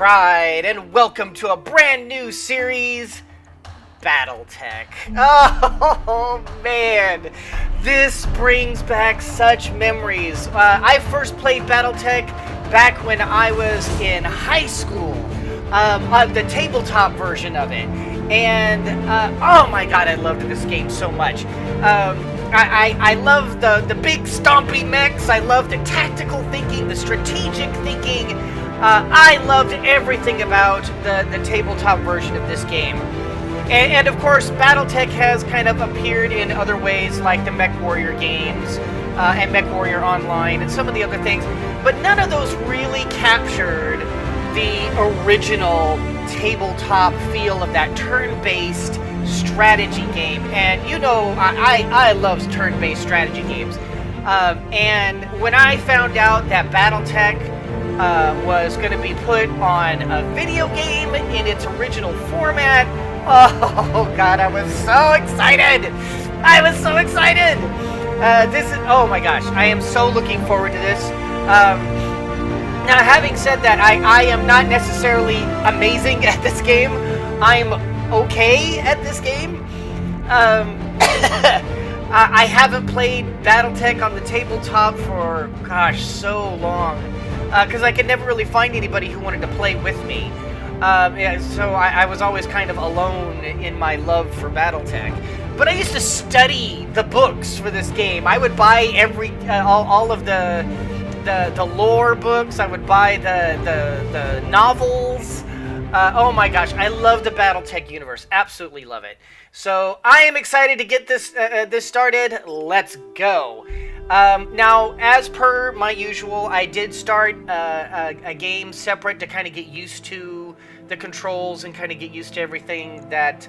cried, and welcome to a brand new series, Battletech. Oh man, this brings back such memories. I first played Battletech back when I was in high school, the tabletop version of it, and oh my god, I loved this game so much. I love the big stompy mechs. I love the tactical thinking, the strategic thinking. I loved everything about the tabletop version of this game. And of course, Battletech has kind of appeared in other ways, like the Mech Warrior games and Mech Warrior Online and some of the other things. But none of those really captured the original tabletop feel of that turn-based strategy game. And you know, I love turn-based strategy games. And when I found out that Battletech was going to be put on a video game in its original format, oh god, I was so excited! I was so excited! Oh my gosh, I am so looking forward to this. Now, having said that, I am not necessarily amazing at this game. I'm okay at this game. I haven't played Battletech on the tabletop for, gosh, so long. Because I could never really find anybody who wanted to play with me. So I was always kind of alone in my love for Battletech. But I used to study the books for this game. I would buy all of the lore books. I would buy the novels. Oh my gosh, I love the Battletech universe. Absolutely love it. So I am excited to get this started. Let's go. Now, as per my usual, I did start a game separate to kind of get used to the controls and kind of get used to everything that,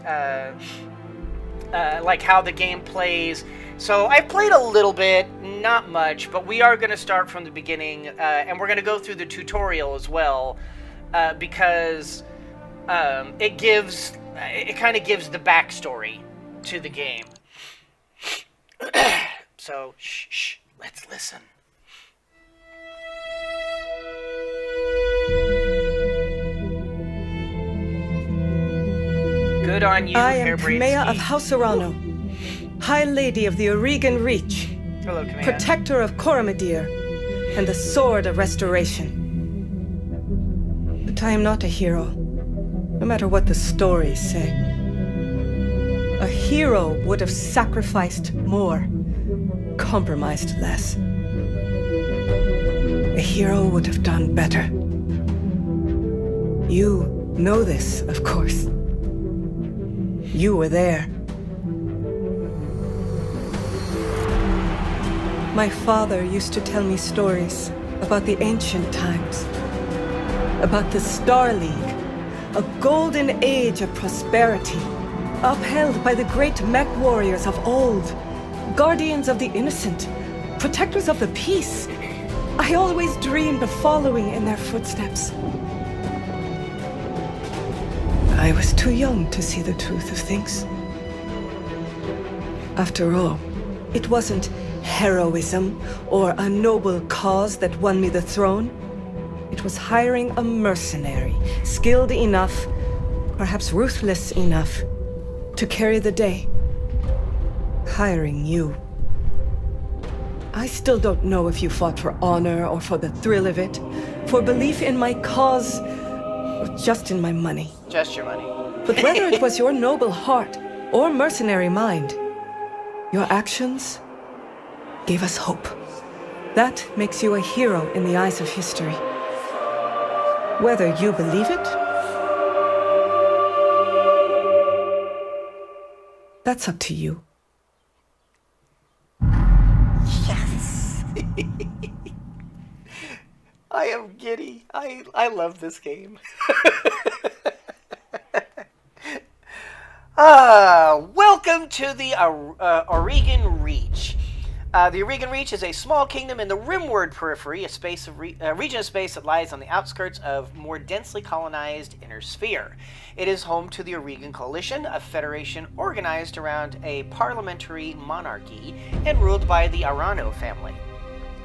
like how the game plays. So I played a little bit, not much, but we are going to start from the beginning, and we're going to go through the tutorial as well, because it kind of gives the backstory to the game. So, shh, let's listen. Good on you, I am Kamea of House Arano, High Lady of the Oregon Reach, Hello, Kamea. Protector of Coronadir, and the Sword of Restoration. But I am not a hero, no matter what the stories say. A hero would have sacrificed more, compromised less. A hero would have done better. You know this, of course. You were there. My father used to tell me stories about the ancient times, about the Star League, a golden age of prosperity, upheld by the great mech warriors of old, guardians of the innocent, protectors of the peace. I always dreamed of following in their footsteps. I was too young to see the truth of things. After all, it wasn't heroism or a noble cause that won me the throne. It was hiring a mercenary, skilled enough, perhaps ruthless enough, to carry the day. Hiring you. I still don't know if you fought for honor or for the thrill of it, for belief in my cause, or just in my money. Just your money. But whether it was your noble heart or mercenary mind, your actions gave us hope. That makes you a hero in the eyes of history. Whether you believe it, that's up to you. Yes! I am giddy. I love this game. Welcome to the Oregon Reach. The Oregon Reach is a small kingdom in the Rimward Periphery, a region of space that lies on the outskirts of more densely colonized Inner Sphere. It is home to the Oregon Coalition, a federation organized around a parliamentary monarchy and ruled by the Arano family.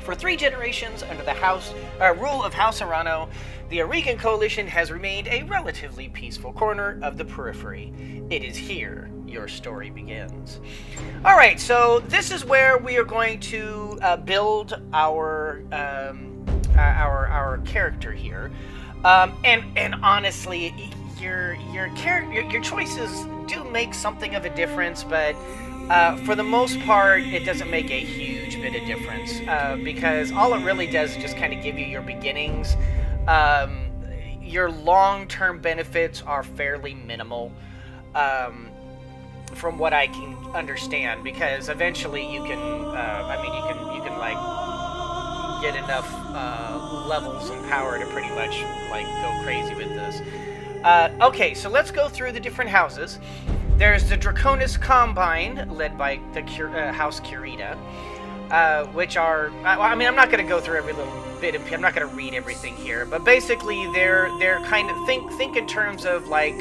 For 3 generations under the rule of House Arano, the Aurigan Coalition has remained a relatively peaceful corner of the periphery. It is here your story begins. Alright, so this is where we are going to build our character here. And honestly, your choices do make something of a difference, but for the most part, it doesn't make a huge bit of difference, because all it really does is just kind of give you your beginnings. Your long-term benefits are fairly minimal, from what I can understand, because eventually you can, you can like get enough levels and power to pretty much like go crazy with this. Okay, so let's go through the different houses. There's the Draconis Combine, led by the House Curita, which are, I'm not going to go through every little bit. I'm not going to read everything here, but basically they're kind of think in terms of like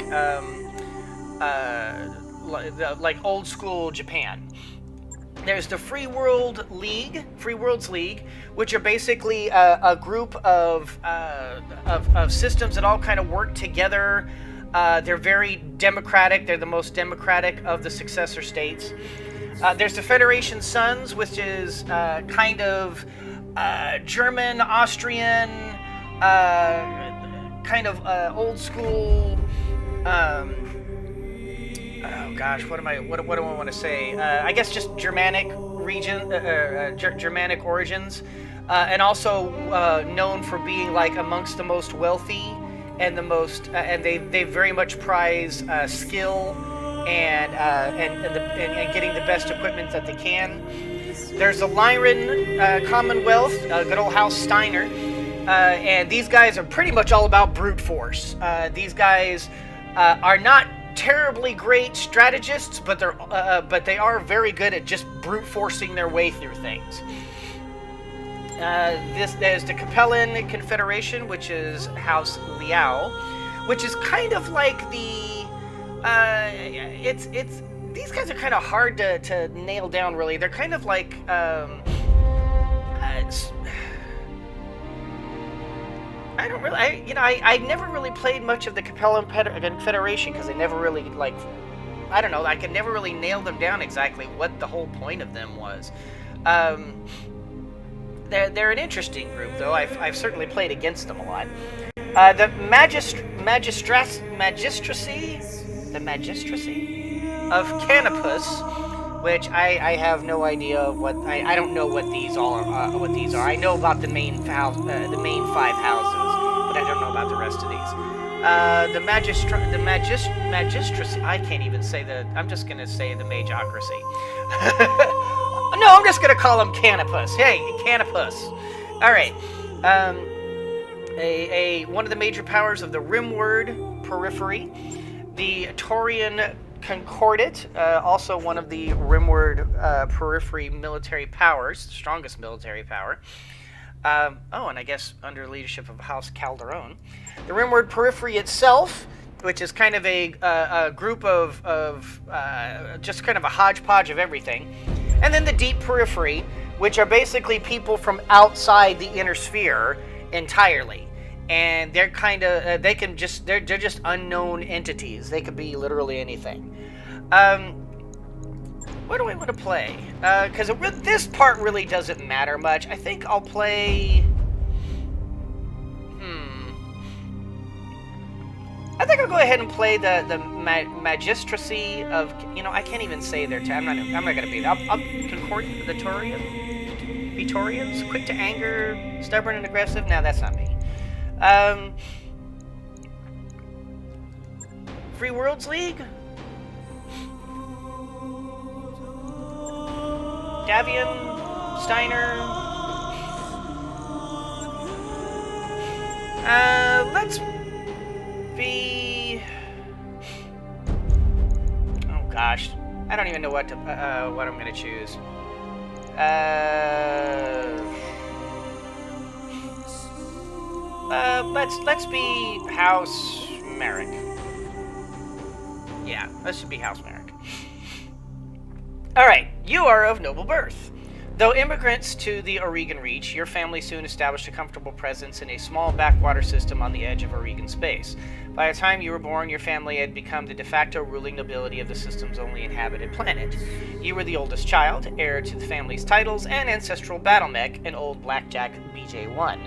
old school Japan. There's the Free Worlds League, which are basically a group of systems that all kind of work together. They're very democratic. They're the most democratic of the successor states. There's the Federation Sons, which is kind of German, Austrian, kind of old school. Oh gosh, what do I want to say? I guess just Germanic region, Germanic origins, and also known for being like amongst the most wealthy and the most, and they very much prize skill and getting the best equipment that they can. There's the Lyran Commonwealth, good old House Steiner, and these guys are pretty much all about brute force. These guys are not terribly great strategists, but they are very good at just brute forcing their way through things. There's the Capellan Confederation, which is House Liao, which is kind of like the it's these guys are kind of hard to nail down, really. They're kind of like I never really played much of the Capellan Confederation because they never really, I could never really nail them down exactly what the whole point of them was. They're an interesting group, though. I've certainly played against them a lot. The Magistracy of Canopus, which I have no idea what, I don't know what these are. I know about the main 5 houses, but I don't know about the rest of these. The Magistracy, I can't even say I'm just going to say the Magocracy. No, I'm just going to call them Canopus. Hey, Canopus. All right. One of the major powers of the Rimward Periphery, the Taurian Concordate, also one of the Rimward Periphery military powers, strongest military power. And I guess under leadership of House Calderon. The Rimward Periphery itself, which is kind of a group of just kind of a hodgepodge of everything. And then the Deep Periphery, which are basically people from outside the inner sphere entirely. And they're kind of, they're just unknown entities. They could be literally anything. What do I want to play? Because this part really doesn't matter much. I think I'll play... I think I'll go ahead and play the Magistracy of... I can't even say their I'm not going to be there. I'll Concord... The Vitorians? Quick to anger, stubborn and aggressive? No, that's not me. Free Worlds League? Davian? Steiner? Let's be... Oh gosh, I don't even know what I'm gonna choose. Let's be House Merrick. Yeah, let's be House Merrick. All right, you are of noble birth. Though immigrants to the Oregon Reach, your family soon established a comfortable presence in a small backwater system on the edge of Oregon space. By the time you were born, your family had become the de facto ruling nobility of the system's only inhabited planet. You were the oldest child, heir to the family's titles and ancestral battle mech, an old blackjack BJ-1.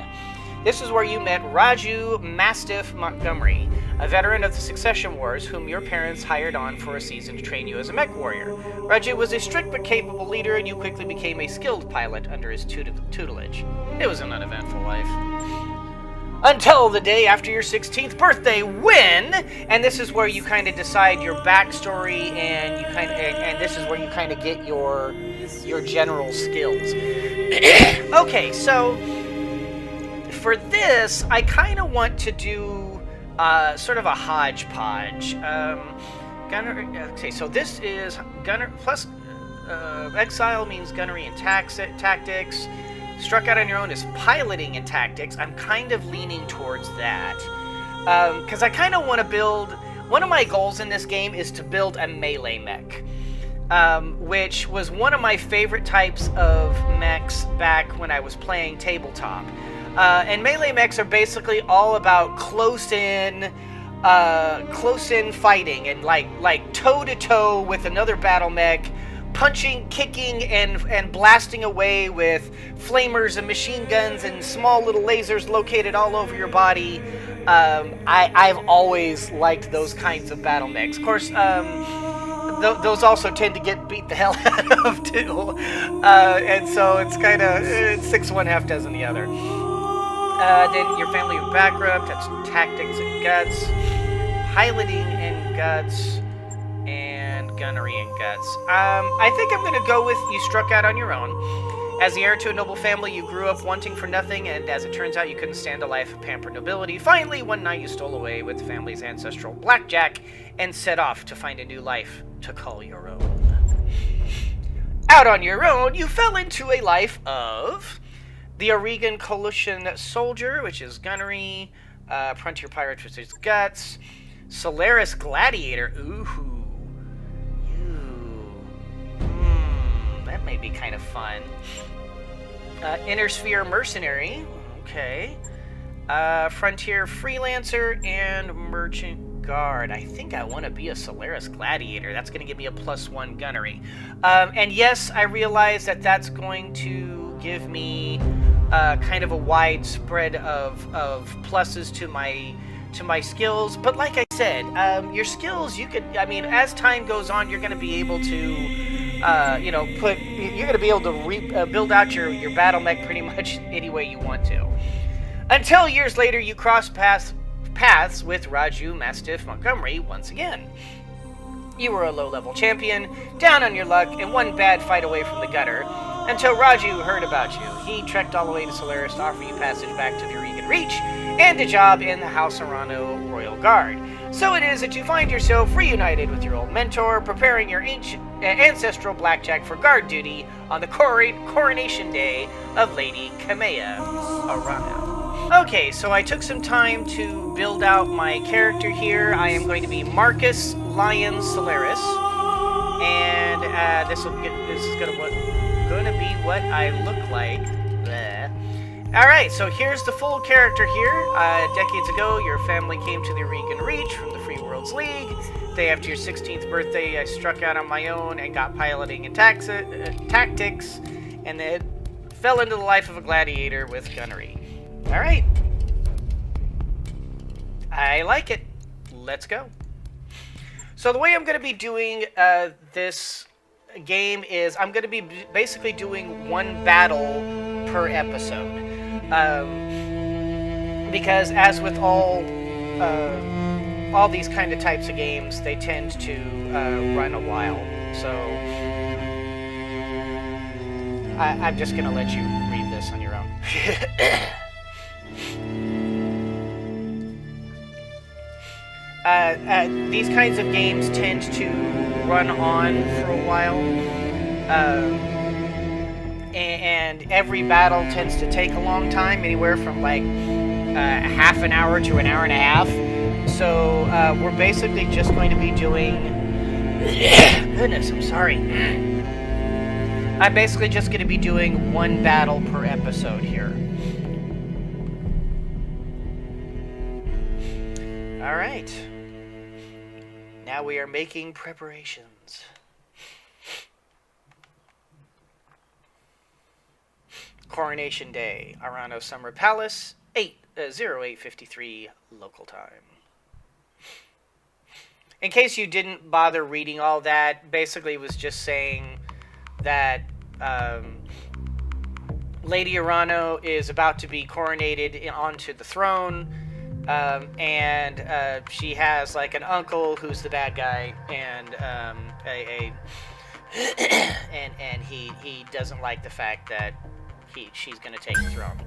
This is where you met Raju Mastiff Montgomery, a veteran of the Succession Wars whom your parents hired on for a season to train you as a mech warrior. Raju was a strict but capable leader, and you quickly became a skilled pilot under his tutelage. It was an uneventful life. Until the day after your 16th birthday, when, and this is where you kind of decide your backstory, and this is where you kind of get your general skills. Okay, so for this, I kind of want to do sort of a hodgepodge. Gunner. Okay, so this is gunner plus exile means gunnery and tactics. Struck out on your own is piloting and tactics. I'm kind of leaning towards that because I kind of want to build. One of my goals in this game is to build a melee mech, which was one of my favorite types of mechs back when I was playing tabletop. And melee mechs are basically all about close in fighting and like toe to toe with another battle mech, punching, kicking, and blasting away with flamers and machine guns and small little lasers located all over your body. I've always liked those kinds of battle mechs. Of course, those also tend to get beat the hell out of too, and so it's kind of 6 one, half dozen the other. Then your family of bankrupt, that's tactics and guts, piloting and guts, and gunnery and guts. I think I'm going to go with you struck out on your own. As the heir to a noble family, you grew up wanting for nothing, and as it turns out, you couldn't stand a life of pampered nobility. Finally, one night you stole away with the family's ancestral blackjack and set off to find a new life to call your own. Out on your own, you fell into a life of the Oregon Coalition Soldier, which is gunnery, Frontier Pirate, which is guts, Solaris Gladiator, that may be kind of fun. Inner Sphere Mercenary, okay, Frontier Freelancer, and Merchant Guard. I think I want to be a Solaris Gladiator. That's going to give me a +1 gunnery. And yes, I realize that that's going to give me kind of a wide spread of pluses to my skills, but like I said, your skills, you could, I mean, as time goes on, you're going to be able to, you're going to be able to build out your battle mech pretty much any way you want to. Until years later, you cross paths with Raju Mastiff Montgomery once again. You were a low-level champion, down on your luck, and one bad fight away from the gutter, until Raju heard about you. He trekked all the way to Solaris to offer you passage back to the Oregon Reach, and a job in the House Arano Royal Guard. So it is that you find yourself reunited with your old mentor, preparing your ancestral blackjack for guard duty on the Coronation Day of Lady Kamea Arano. Okay, so I took some time to build out my character here. I am going to be Marcus Lion Solaris, and this is going to be what I look like. Alright, so here's the full character here. Decades ago, your family came to the Oregon Reach from the Free Worlds League. Day after your 16th birthday, I struck out on my own and got piloting and tactics, and then fell into the life of a gladiator with gunnery. Alright. I like it. Let's go. So the way I'm going to be doing this game is I'm going to be basically doing one battle per episode. Because as with all these kind of types of games, they tend to run a while. So I'm just going to let you read this on your own. These kinds of games tend to run on for a while. And every battle tends to take a long time, anywhere from like half an hour to an hour and a half. So we're basically just going to be doing... Goodness, I'm sorry. I'm basically just going to be doing one battle per episode here. Alright. Now we are making preparations. Coronation Day, Arano Summer Palace, 0853 local time. In case you didn't bother reading all that, basically it was just saying that Lady Arano is about to be coronated onto the throne, and she has like an uncle who's the bad guy, and and he doesn't like the fact that she's going to take the throne.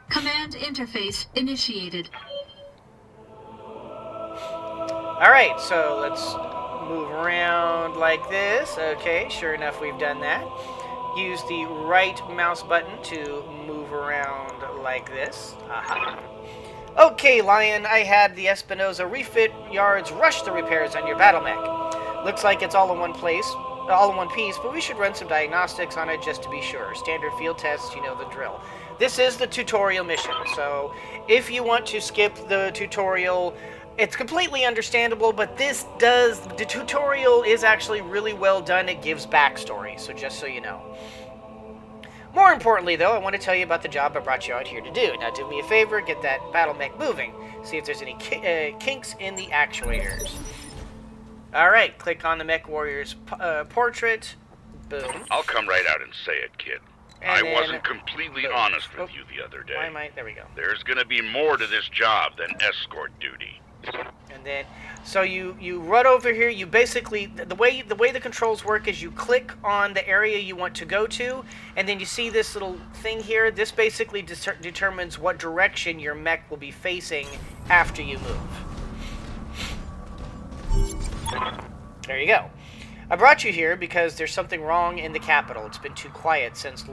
Command interface initiated. Alright, so let's move around like this. Okay, sure enough, we've done that. Use the right mouse button to move around like this. Aha. Okay, Lion, I had the Espinosa refit yards rush the repairs on your battle mech. Looks like it's all in one piece, but we should run some diagnostics on it just to be sure. Standard field tests, you know the drill. This is the tutorial mission, so if you want to skip the tutorial, it's completely understandable, but the tutorial is actually really well done. It gives backstory, so just so you know. More importantly, though, I want to tell you about the job I brought you out here to do. Now, do me a favor, get that battle mech moving. See if there's any kinks in the actuators. Alright, click on the mech warrior's portrait. Boom. I'll come right out and say it, kid. And I wasn't completely honest with you the other day. Why am I? There we go. There's gonna be more to this job than escort duty. And then, so you run over here. You basically, the way the controls work is you click on the area you want to go to, and then you see this little thing here. This basically determines what direction your mech will be facing after you move. There you go. I brought you here because there's something wrong in the capital. It's been too quiet since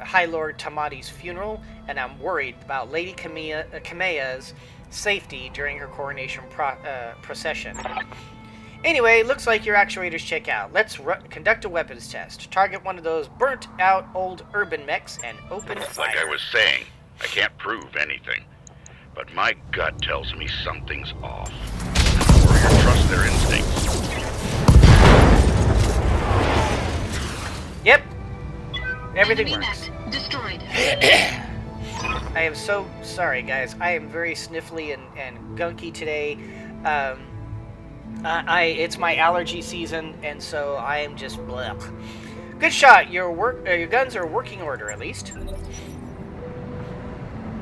High Lord Tamati's funeral, and I'm worried about Lady Kameya's safety during her coronation procession. Anyway, looks like your actuators check out. Let's conduct a weapons test. Target one of those burnt-out old urban mechs and open fire. Like I was saying, I can't prove anything, but my gut tells me something's off. Warrior trust their instincts. Yep. Everything Enemy works. mech destroyed. I am so sorry, guys. I am very sniffly and gunky today. It's my allergy season, and so I am just blech. Good shot. Your guns are working order, at least.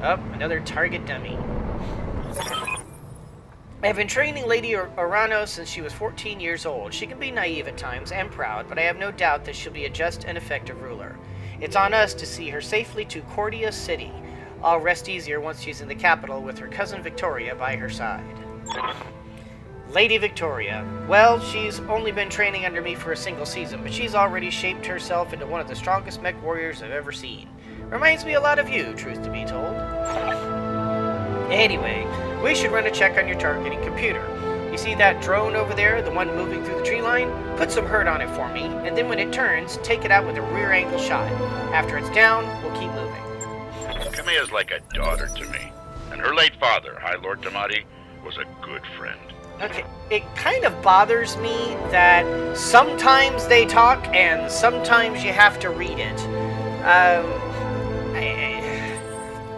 Oh, another target dummy. I have been training Lady Arano since she was 14 years old. She can be naive at times and proud, but I have no doubt that she'll be a just and effective ruler. It's on us to see her safely to Cordia City. I'll rest easier once she's in the capital with her cousin Victoria by her side. Lady Victoria. Well, she's only been training under me for a single season, but she's already shaped herself into one of the strongest mech warriors I've ever seen. Reminds me a lot of you, truth to be told. Anyway, we should run a check on your targeting computer. You see that drone over there, the one moving through the tree line? Put some hurt on it for me, and then when it turns, take it out with a rear angle shot. After it's down, we'll keep moving. Kameya's like a daughter to me, and her late father, High Lord Tamati, was a good friend. Okay, it kind of bothers me that sometimes they talk and sometimes you have to read it.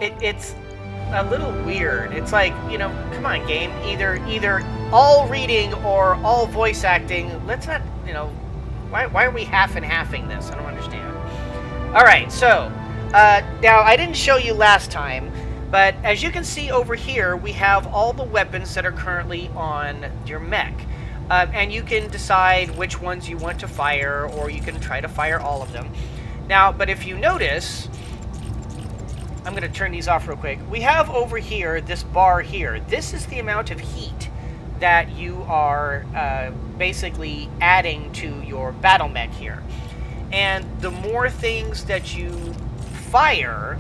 It's a little weird. It's like, you know, come on, game. Either all reading or all voice acting. Let's not, you know, why are we half and halving this? I don't understand. Alright, so, now I didn't show you last time, but as you can see over here, we have all the weapons that are currently on your mech. And you can decide which ones you want to fire, or you can try to fire all of them. Now, but if you notice, I'm going to turn these off real quick. We have over here, this bar here. This is the amount of heat that you are basically adding to your battle mech here. And the more things that you fire,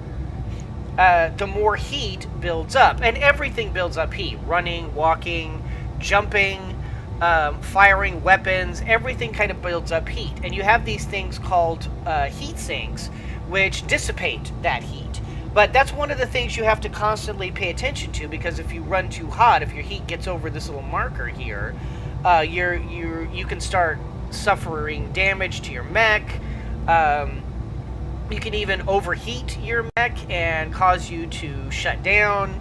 the more heat builds up. And everything builds up heat. Running, walking, jumping, firing weapons, everything kind of builds up heat. And you have these things called heat sinks, which dissipate that heat. But that's one of the things you have to constantly pay attention to, because if you run too hot, if your heat gets over this little marker here, you can start suffering damage to your mech. You can even overheat your mech and cause you to shut down.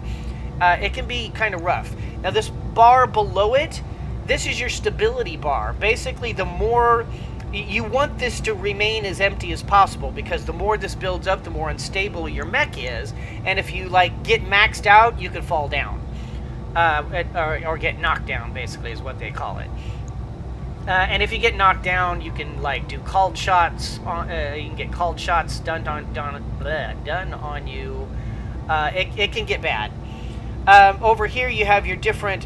It can be kind of rough. Now this bar below it, this is your stability bar. Basically, the more you want this to remain as empty as possible, because the more this builds up, the more unstable your mech is. And if you like get maxed out, you could fall down, or get knocked down. Basically, is what they call it. And if you get knocked down, you can like do called shots. You can get called shots done on you. It can get bad. Over here, you have your different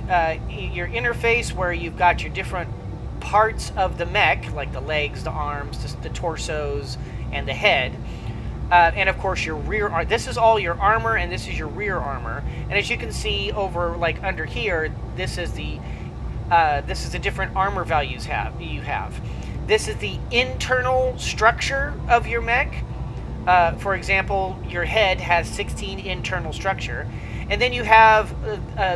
your interface, where you've got your different parts of the mech, like the legs, the arms, the torsos, and the head. And of course your rear. This is all your armor, and this is your rear armor. And as you can see over, like under here, this is the different armor values you have. This is the internal structure of your mech. For example, your head has 16 internal structure, and then you have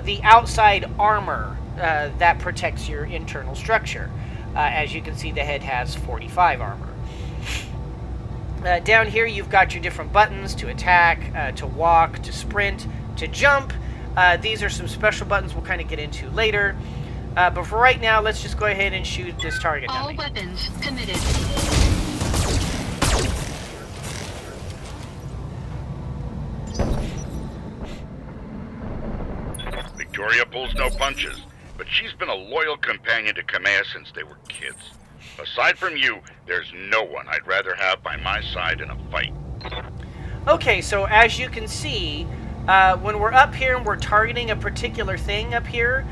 the outside armor that protects your internal structure. As you can see, the head has 45 armor. Down here, you've got your different buttons to attack, to walk, to sprint, to jump. These are some special buttons we'll kind of get into later. But for right now, let's just go ahead and shoot this target dummy. All weapons committed. Victoria pulls no punches, but she's been a loyal companion to Kamea since they were kids. Aside from you, there's no one I'd rather have by my side in a fight. Okay, so as you can see, when we're up here and we're targeting a particular thing up here,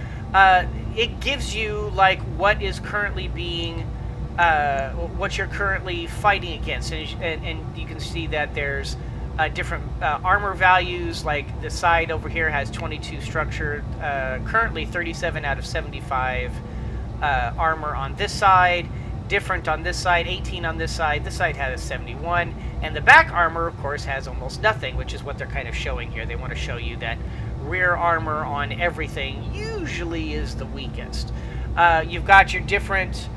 it gives you like what is currently being, what you're currently fighting against, and you can see that there's different armor values. Like the side over here has 22 structure, currently 37 out of 75 armor on this side, different on this side, 18 on this side has 71, and the back armor of course has almost nothing, which is what they're kind of showing here. They want to show you that rear armor on everything usually is the weakest. You've got your different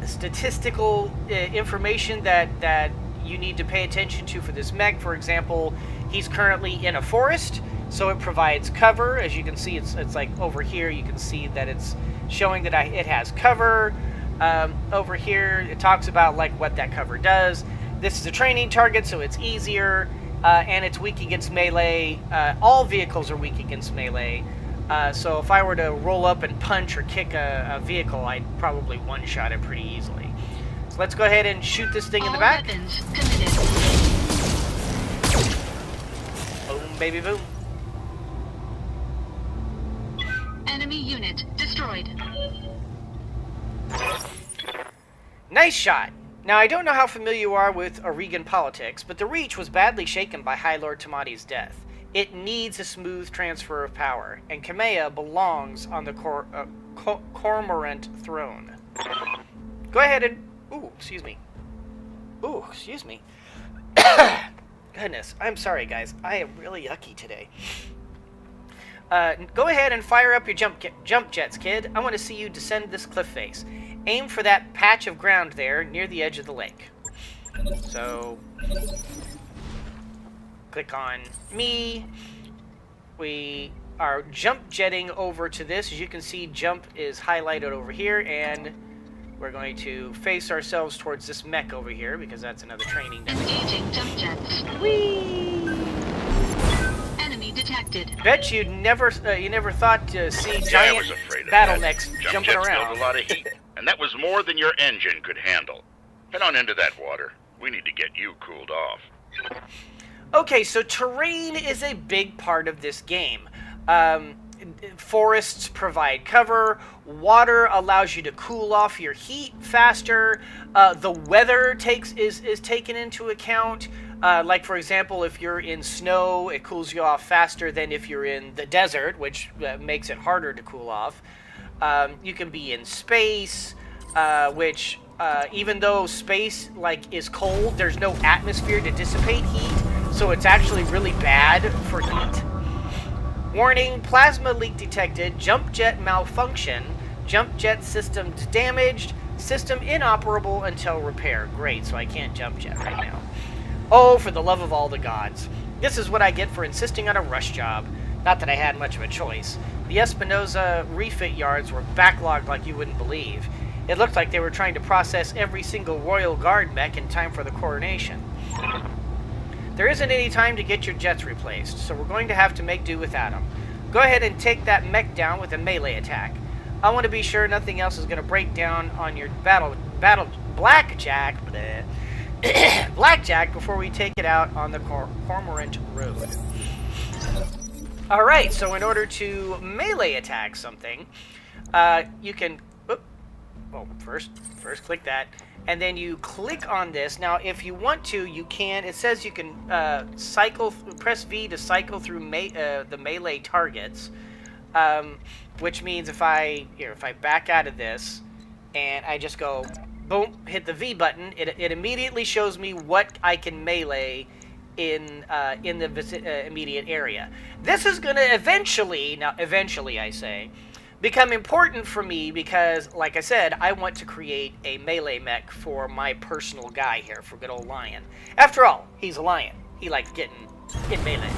statistical information that you need to pay attention to for this mech. For example, he's currently in a forest, so it provides cover. As you can see, it's like over here, you can see that it's showing that it has cover. Over here, it talks about like what that cover does. This is a training target, so it's easier, and it's weak against melee. All vehicles are weak against melee. So if I were to roll up and punch or kick a vehicle, I'd probably one-shot it pretty easily. So let's go ahead and shoot this thing in the back. Weapons committed. Boom, baby, boom. Enemy unit destroyed. Nice shot. Now, I don't know how familiar you are with Oregon politics, but the Reach was badly shaken by High Lord Tamati's death. It needs a smooth transfer of power, and Kamea belongs on the Cormorant throne. Go ahead and... Ooh, excuse me. Ooh, excuse me. Goodness, I'm sorry, guys. I am really yucky today. Go ahead and fire up your jump jets, kid. I want to see you descend this cliff face. Aim for that patch of ground there near the edge of the lake. So... click on me. We are jump jetting over to this. As you can see, jump is highlighted over here, and we're going to face ourselves towards this mech over here because that's another training dummy. Engaging jump jets. Whee! Enemy detected. Bet you never thought to see I giant was afraid of battle that. mechs Jump jumping jets around. build a lot of heat, and that was more than your engine could handle. Head on into that water. We need to get you cooled off. Okay, so terrain is a big part of this game. Forests provide cover. Water allows you to cool off your heat faster. The weather is taken into account. Like, for example, if you're in snow, it cools you off faster than if you're in the desert, which makes it harder to cool off. You can be in space, which, even though space, like, is cold, there's no atmosphere to dissipate heat, so it's actually really bad for heat. Warning, plasma leak detected, jump jet malfunction, jump jet system damaged, system inoperable until repair. Great, so I can't jump jet right now. Oh, for the love of all the gods. This is what I get for insisting on a rush job. Not that I had much of a choice. The Espinosa refit yards were backlogged like you wouldn't believe. It looked like they were trying to process every single Royal Guard mech in time for the Coronation. There isn't any time to get your jets replaced, so we're going to have to make do without them. Go ahead and take that mech down with a melee attack. I want to be sure nothing else is going to break down on your blackjack before we take it out on the Cormorant Road. Alright, so in order to melee attack something, you can... first click that, and then you click on this. Now, if you want to, you can... It says you can press V to cycle through the melee targets, which means if I back out of this, and I just go... boom, hit the V button, it immediately shows me what I can melee in the immediate area. This is going to eventually I say, become important for me because, like I said, I want to create a melee mech for my personal guy here, for good old Lion. After all, he's a lion. He likes getting in melee.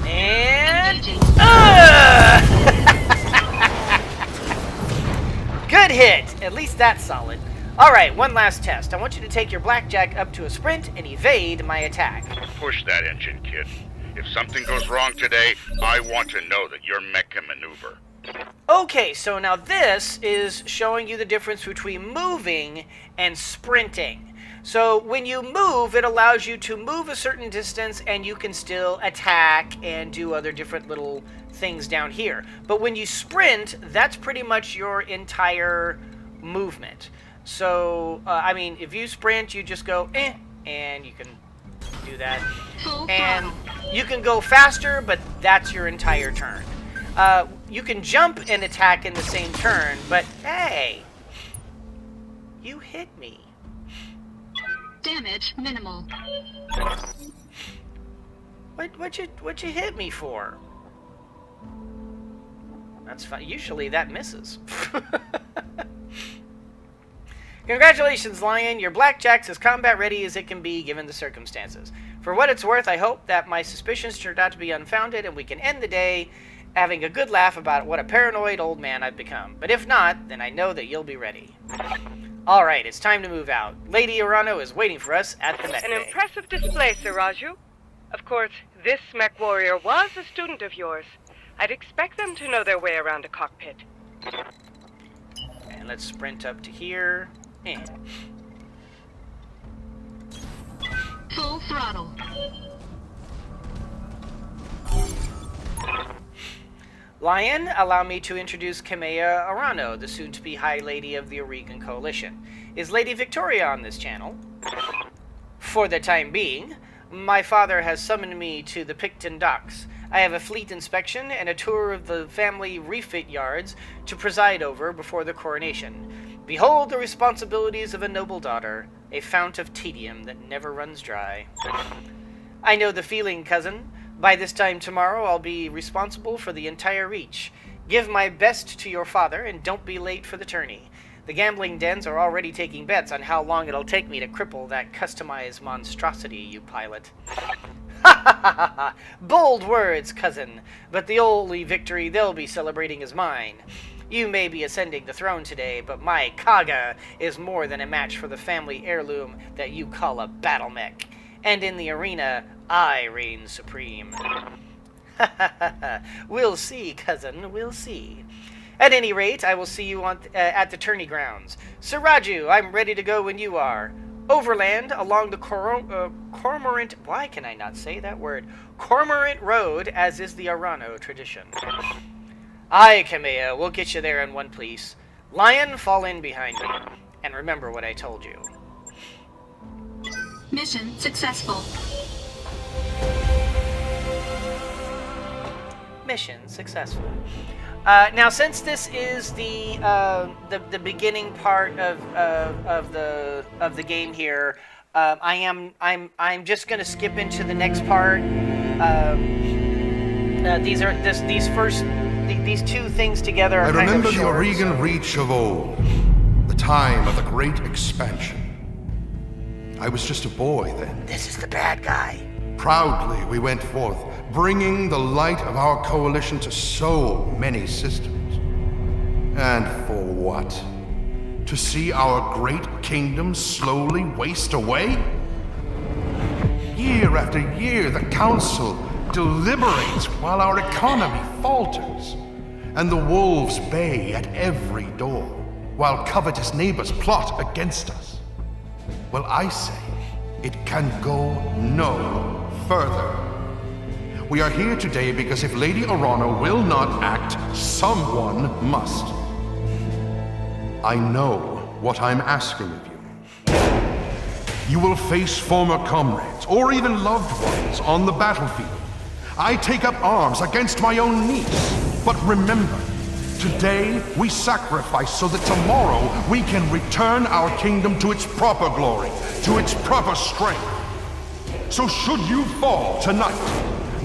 And... Good hit! At least that's solid. Alright, one last test. I want you to take your blackjack up to a sprint and evade my attack. Push that engine, kid. If something goes wrong today, I want to know that your mech can maneuver. Okay, so now this is showing you the difference between moving and sprinting. So when you move, it allows you to move a certain distance and you can still attack and do other different little things down here. But when you sprint, that's pretty much your entire movement. So, I mean, if you sprint, you just go, and you can do that. And you can go faster, but that's your entire turn. You can jump and attack in the same turn, but hey, you hit me. Damage minimal. What you hit me for? That's fine. Usually that misses. Congratulations, Lion. Your blackjack's as combat ready as it can be given the circumstances. For what it's worth, I hope that my suspicions turned out to be unfounded and we can end the day having a good laugh about what a paranoid old man I've become. But if not, then I know that you'll be ready. Alright, it's time to move out. Lady Arano is waiting for us at the mech An bay. impressive display, Sir Raju. Of course, this mech warrior was a student of yours. I'd expect them to know their way around a cockpit. And let's sprint up to here. Full throttle. Lion, allow me to introduce Kamea Arano, the soon-to-be High Lady of the Oregon Coalition. Is Lady Victoria on this channel? For the time being, my father has summoned me to the Picton docks. I have a fleet inspection and a tour of the family refit yards to preside over before the coronation. Behold the responsibilities of a noble daughter, a fount of tedium that never runs dry. I know the feeling, cousin. By this time tomorrow, I'll be responsible for the entire reach. Give my best to your father, and don't be late for the tourney. The gambling dens are already taking bets on how long it'll take me to cripple that customized monstrosity you pilot. Ha ha ha ha! Bold words, cousin, but the only victory they'll be celebrating is mine. You may be ascending the throne today, but my Kaga is more than a match for the family heirloom that you call a battle mech. And in the arena, I reign supreme. Ha ha ha ha! We'll see, cousin, we'll see. At any rate, I will see you at the tourney grounds. Sir Raju, I'm ready to go when you are. Overland, along the Cormorant... Why can I not say that word? Cormorant Road, as is the Arano tradition. Aye, Kamea, we'll get you there in one piece. Lion, fall in behind me. And remember what I told you. Mission successful. Mission successful. Now, since this is the beginning part of the game here, I'm just gonna skip into the next part. These two things together are I kind remember of the short, Oregon so- Reach of old, the time of the Great Expansion. I was just a boy then. This is the bad guy. Proudly we went forth, bringing the light of our coalition to so many systems. And for what? To see our great kingdom slowly waste away? Year after year, the Council deliberates while our economy falters, and the wolves bay at every door, while covetous neighbors plot against us. Well, I say, it can go no further. We are here today because if Lady Orana will not act, someone must. I know what I'm asking of you. You will face former comrades, or even loved ones, on the battlefield. I take up arms against my own niece. But remember, today we sacrifice so that tomorrow we can return our kingdom to its proper glory, to its proper strength. So should you fall tonight,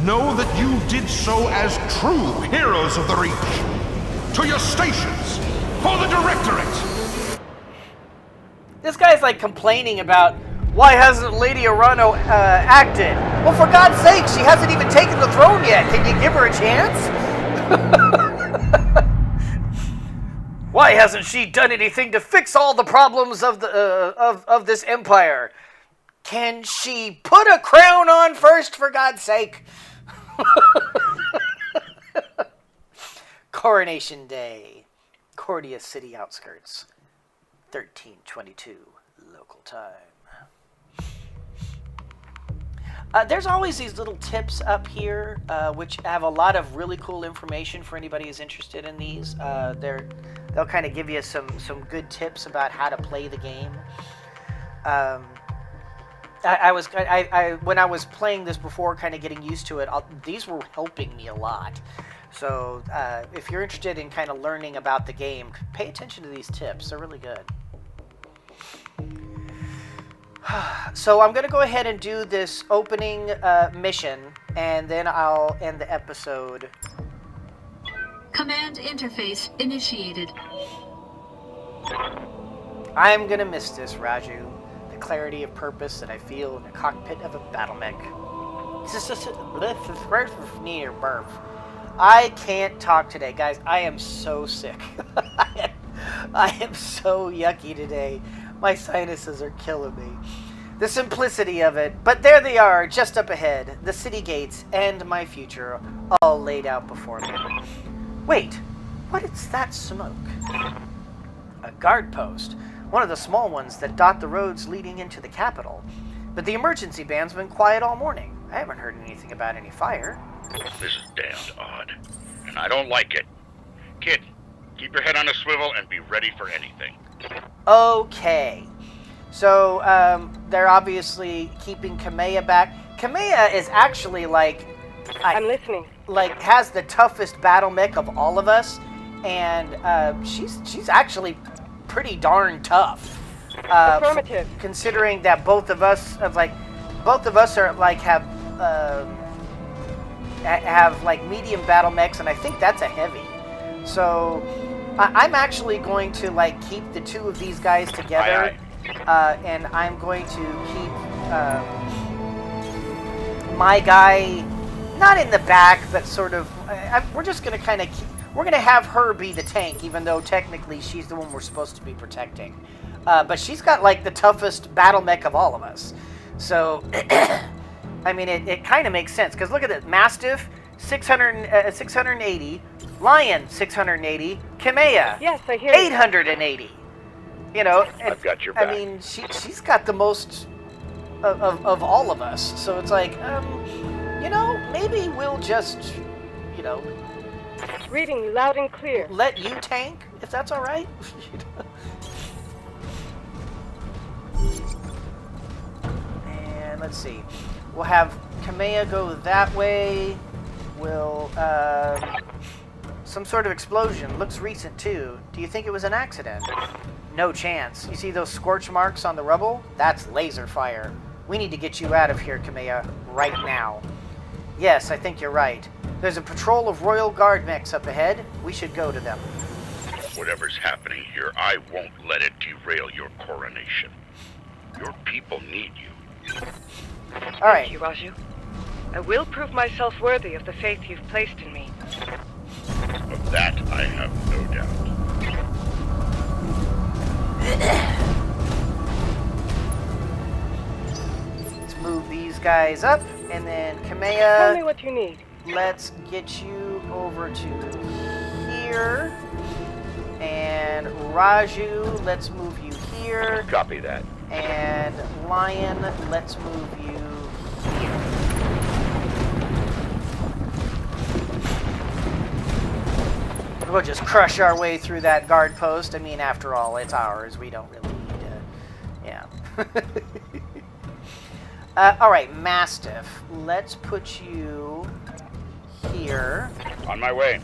know that you did so as true heroes of the Reach. To your stations, for the Directorate! This guy's like complaining about why hasn't Lady Orano acted? Well, for God's sake, she hasn't even taken the throne yet. Can you give her a chance? Why hasn't she done anything to fix all the problems of the of this empire? Can she put a crown on first, for God's sake? Coronation Day, Cordia City outskirts, 13:22 local time. There's always these little tips up here, which have a lot of really cool information for anybody who's interested in these. They'll kind of give you some good tips about how to play the game. When I was playing this before, kind of getting used to it, these were helping me a lot. So if you're interested in kind of learning about the game, pay attention to these tips. They're really good. So I'm going to go ahead and do this opening mission, and then I'll end the episode. Command interface initiated. I'm going to miss this, Raju. The clarity of purpose that I feel in the cockpit of a battle mech. I can't talk today, guys. I am so sick. I am so yucky today. My sinuses are killing me. The simplicity of it. But there they are, just up ahead. The city gates and my future all laid out before me. Wait, what is that smoke? A guard post. One of the small ones that dot the roads leading into the capital. But the emergency band's been quiet all morning. I haven't heard anything about any fire. This is damned odd, and I don't like it. Kid, keep your head on a swivel and be ready for anything. Okay. So, they're obviously keeping Kamea back. Kamea is actually like... I'm listening. Like, has the toughest battle mech of all of us. And, she's actually pretty darn tough. Affirmative. Considering that both of us are like, have like medium battle mechs, and I think that's a heavy. So I'm actually going to like keep the two of these guys together, and I'm going to keep my guy not in the back, but sort of. We're just going to kind of we're going to have her be the tank, even though technically she's the one we're supposed to be protecting. But she's got like the toughest battle mech of all of us. So. I mean, it kind of makes sense, because look at it. Mastiff, 680. Lion, 680. Kamea, Yes, I hear you. 880. You know, I've got your back. I mean, she's got the most of all of us. So it's like, you know, maybe we'll just, you know... Reading you loud and clear. Let you tank, if that's all right. And let's see. We'll have Kamea go that way. We'll, some sort of explosion. Looks recent, too. Do you think it was an accident? No chance. You see those scorch marks on the rubble? That's laser fire. We need to get you out of here, Kamea, right now. Yes, I think you're right. There's a patrol of Royal Guard mechs up ahead. We should go to them. Whatever's happening here, I won't let it derail your coronation. Your people need you. All right. Thank you, Raju. I will prove myself worthy of the faith you've placed in me. Of that, I have no doubt. Let's move these guys up, and then Tell Kamea, me what you need. let's get you over to here. And Raju, let's move you here. Copy that. And Lion, let's move you here. We'll just crush our way through that guard post. I mean, after all, it's ours. We don't really need to... Yeah. All right, Mastiff. Let's put you here. On my way.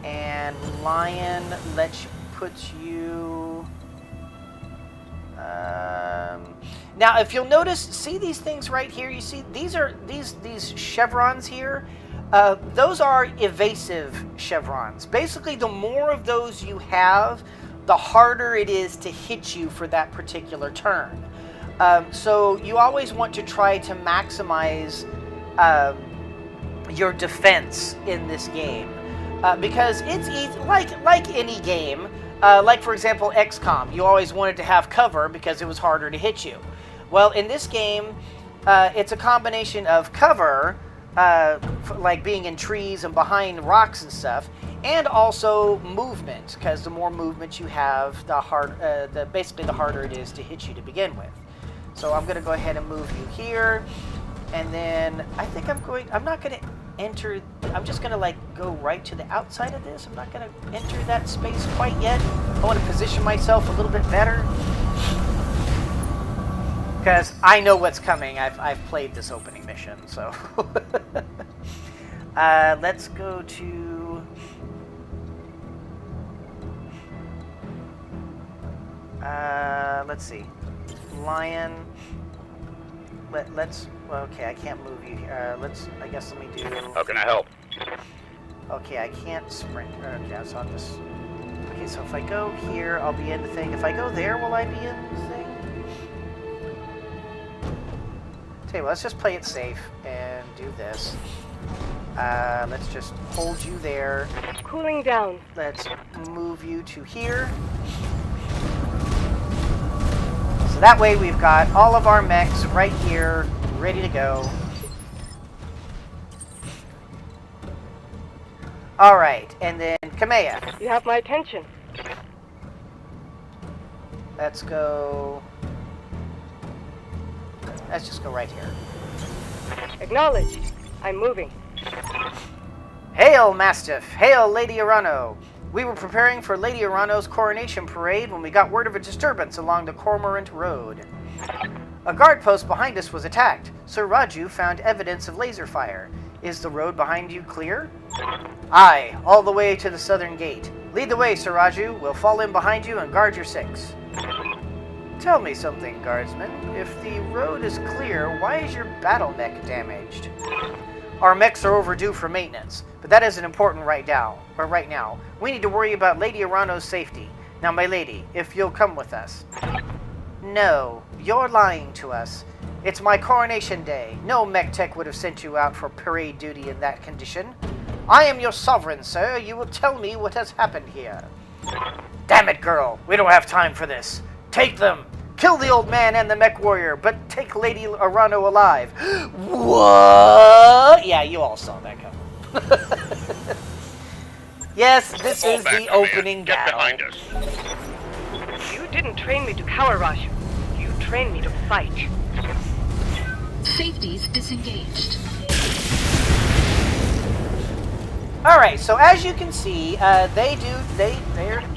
And Lion, let's put you... Now, if you'll notice, see these things right here? You see, these are these chevrons here. Those are evasive chevrons. Basically, the more of those you have, the harder it is to hit you for that particular turn. So you always want to try to maximize your defense in this game. Because it's easy, like any game, like for example XCOM, you always wanted to have cover because it was harder to hit you. Well, in this game, it's a combination of cover, like being in trees and behind rocks and stuff, and also movement, because the more movement you have, basically the harder it is to hit you to begin with. So I'm going to go ahead and move you here, and then I think I'm not going to enter, I'm just going to like go right to the outside of this. I'm not going to enter that space quite yet. I want to position myself a little bit better, because I know what's coming. I've played this opening mission, so. Let's go to... let's see. Lion. Let's... Okay, I can't move you here. I guess let me do... How can I help? Okay, I can't sprint. Okay, so I'll just... Okay, so if I go here, I'll be in the thing. If I go there, will I be in the thing? Tell you what, let's just play it safe and do this. Let's just hold you there. Cooling down. Let's move you to here. So that way we've got all of our mechs right here, ready to go. Alright, and then Kamea. You have my attention. Let's go... Let's just go right here. Acknowledged. I'm moving. Hail, Mastiff! Hail, Lady Arano! We were preparing for Lady Arano's coronation parade when we got word of a disturbance along the Cormorant Road. A guard post behind us was attacked. Sir Raju found evidence of laser fire. Is the road behind you clear? Aye, all the way to the southern gate. Lead the way, Sir Raju. We'll fall in behind you and guard your six. Tell me something, guardsman. If the road is clear, why is your battle mech damaged? Our mechs are overdue for maintenance, but that isn't important right now. We need to worry about Lady Arano's safety. Now, my lady, if you'll come with us. No, you're lying to us. It's my coronation day. No mech tech would have sent you out for parade duty in that condition. I am your sovereign, sir. You will tell me what has happened here. Damn it, girl. We don't have time for this. Take them. Kill the old man and the mech warrior, but take Lady Arano alive. What? Yeah, you all saw that coming. Yes, this is the opening battle. battle. Get behind us. You didn't train me to cower, Raju. You trained me to fight. Safeties disengaged. All Alright, so as you can see, they're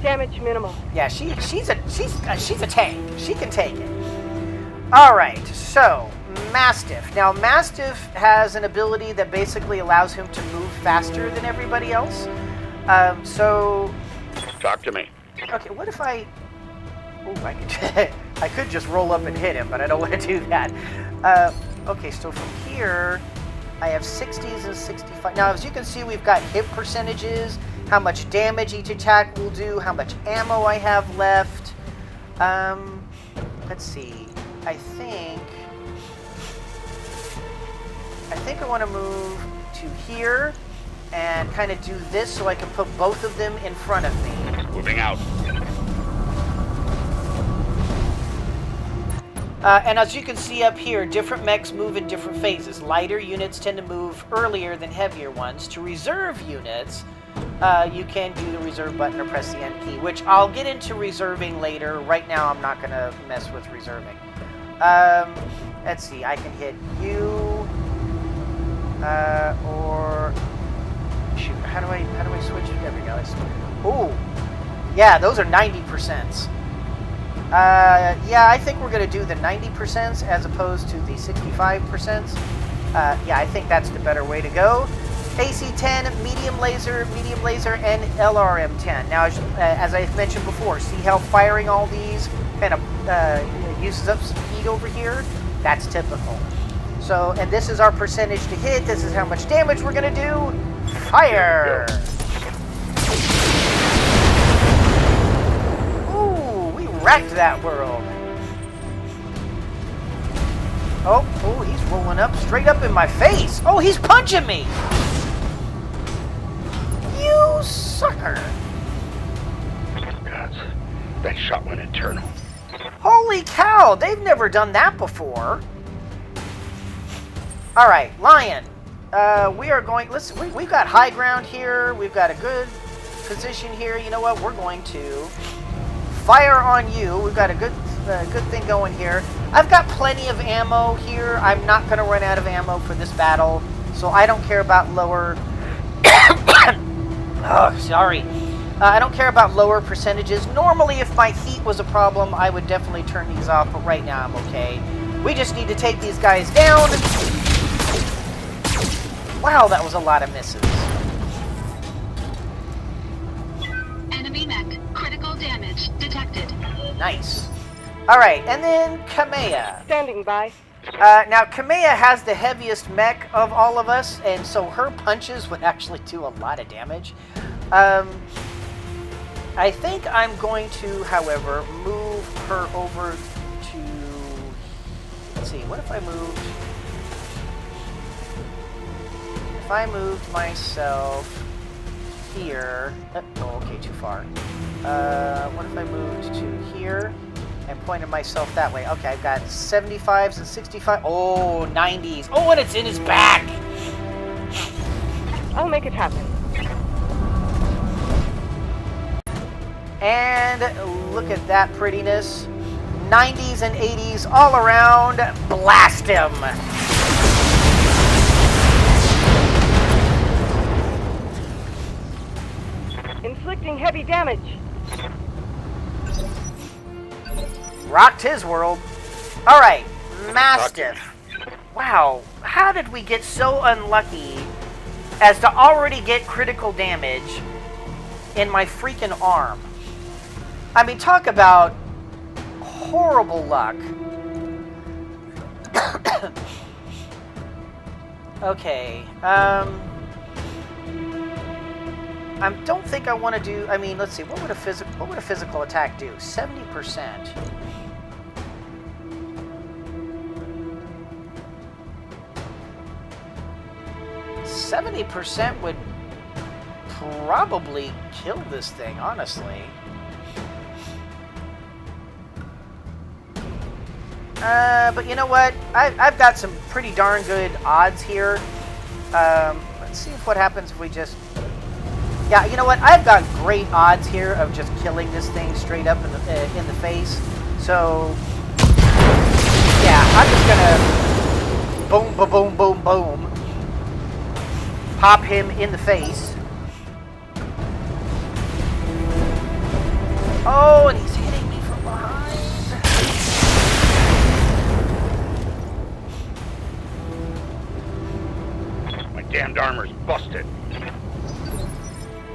Damage minimal. yeah, she's a tank. She can take it. Alright, so Mastiff. Now Mastiff has an ability that basically allows him to move faster than everybody else. So Talk to me. okay, what if I I could I could just roll up and hit him, but I don't want to do that. Okay, so from here I have 60s and 65. Now, as you can see, we've got hit percentages, how much damage each attack will do, how much ammo I have left. Let's see. I think I want to move to here and kind of do this so I can put both of them in front of me. Moving out. And as you can see up here, different mechs move in different phases. Lighter units tend to move earlier than heavier ones. To reserve units, you can do the reserve button or press the N key, which I'll get into reserving later. Right now, I'm not going to mess with reserving. Let's see, I can hit you, or shoot. How do I switch? There we go. Ooh, yeah, those are 90%. Yeah, I think we're going to do the 90% as opposed to the 65%. Yeah, I think that's the better way to go. AC-10, medium laser, and LRM-10. Now, as I mentioned before, see how firing all these kind of uses up some heat over here? That's typical. So, and this is our percentage to hit. This is how much damage we're going to do. Fire! Wrecked that world. Oh, he's rolling up straight up in my face. Oh, he's punching me. You sucker. God, that shot went internal. Holy cow, they've never done that before. All right, Lion. We are going, we've got high ground here. We've got a good position here. You know what? We're going to fire on you. We've got a good thing going here. I've got plenty of ammo here. I'm not going to run out of ammo for this battle, so I don't care about lower... oh, sorry. I don't care about lower percentages. Normally, if my heat was a problem, I would definitely turn these off, but right now I'm okay. We just need to take these guys down. Wow, that was a lot of misses. Enemy mech. Critical damage detected. Nice. Alright, and then Kamea. Standing by. Now, Kamea has the heaviest mech of all of us, and so her punches would actually do a lot of damage. I think I'm going to, however, move her over to... Let's see, what if I moved... If I moved myself here... Oh, okay, too far. What if I moved to here and pointed myself that way? Okay, I've got 75s and 65. Oh, 90s. Oh, and it's in his back. I'll make it happen. And look at that prettiness. 90s and 80s all around. Blast him. Inflicting heavy damage. Rocked his world. Alright, Mastiff. Wow, how did we get so unlucky as to already get critical damage in my freaking arm? I mean, talk about horrible luck. Okay, I don't think I want to do... I mean, let's see. What would a physical attack do? 70%. %70 would probably kill this thing, honestly. But you know what? I've got some pretty darn good odds here. Let's see what happens if we just... Yeah, you know what? I've got great odds here of just killing this thing straight up in the face. So, yeah, I'm just gonna boom, boom, boom, boom, boom, pop him in the face. Oh, and he's hitting me from behind. My damned armor's busted.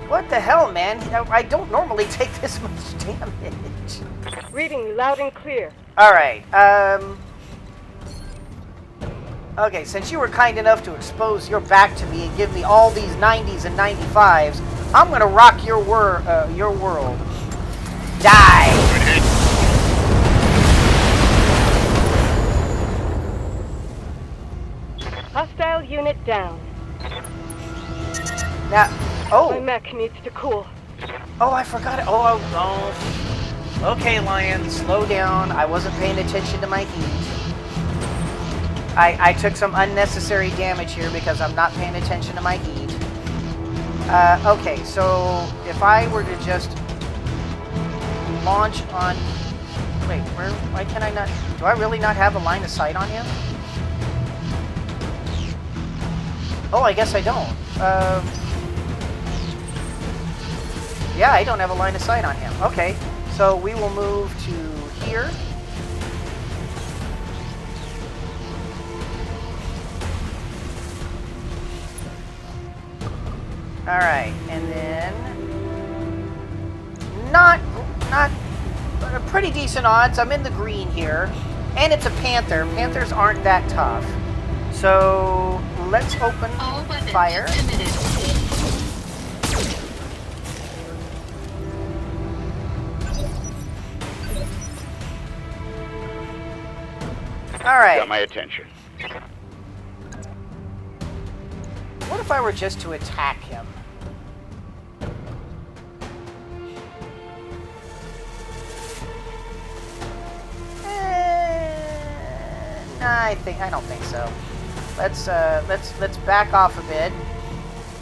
What the hell, man? I don't normally take this much damage. Reading you loud and clear. Alright, okay, since you were kind enough to expose your back to me and give me all these 90s and 95s, I'm gonna rock your world. Die! Hostile unit down. Now, My mech needs to cool. oh, I forgot it. Oh. Okay, Lion, slow down. I wasn't paying attention to my heat. I took some unnecessary damage here because I'm not paying attention to my heat. Okay, so if I were to just launch on... Wait, why can I not... Do I really not have a line of sight on him? Oh, I guess I don't. Yeah, I don't have a line of sight on him. Okay, so we will move to here. Alright, and then... Not pretty decent odds. I'm in the green here. And it's a Panther. Panthers aren't that tough. So, let's open All weapons fire. emitted. Alright. Got my attention. What if I were just to attack him? I don't think so. Let's back off a bit.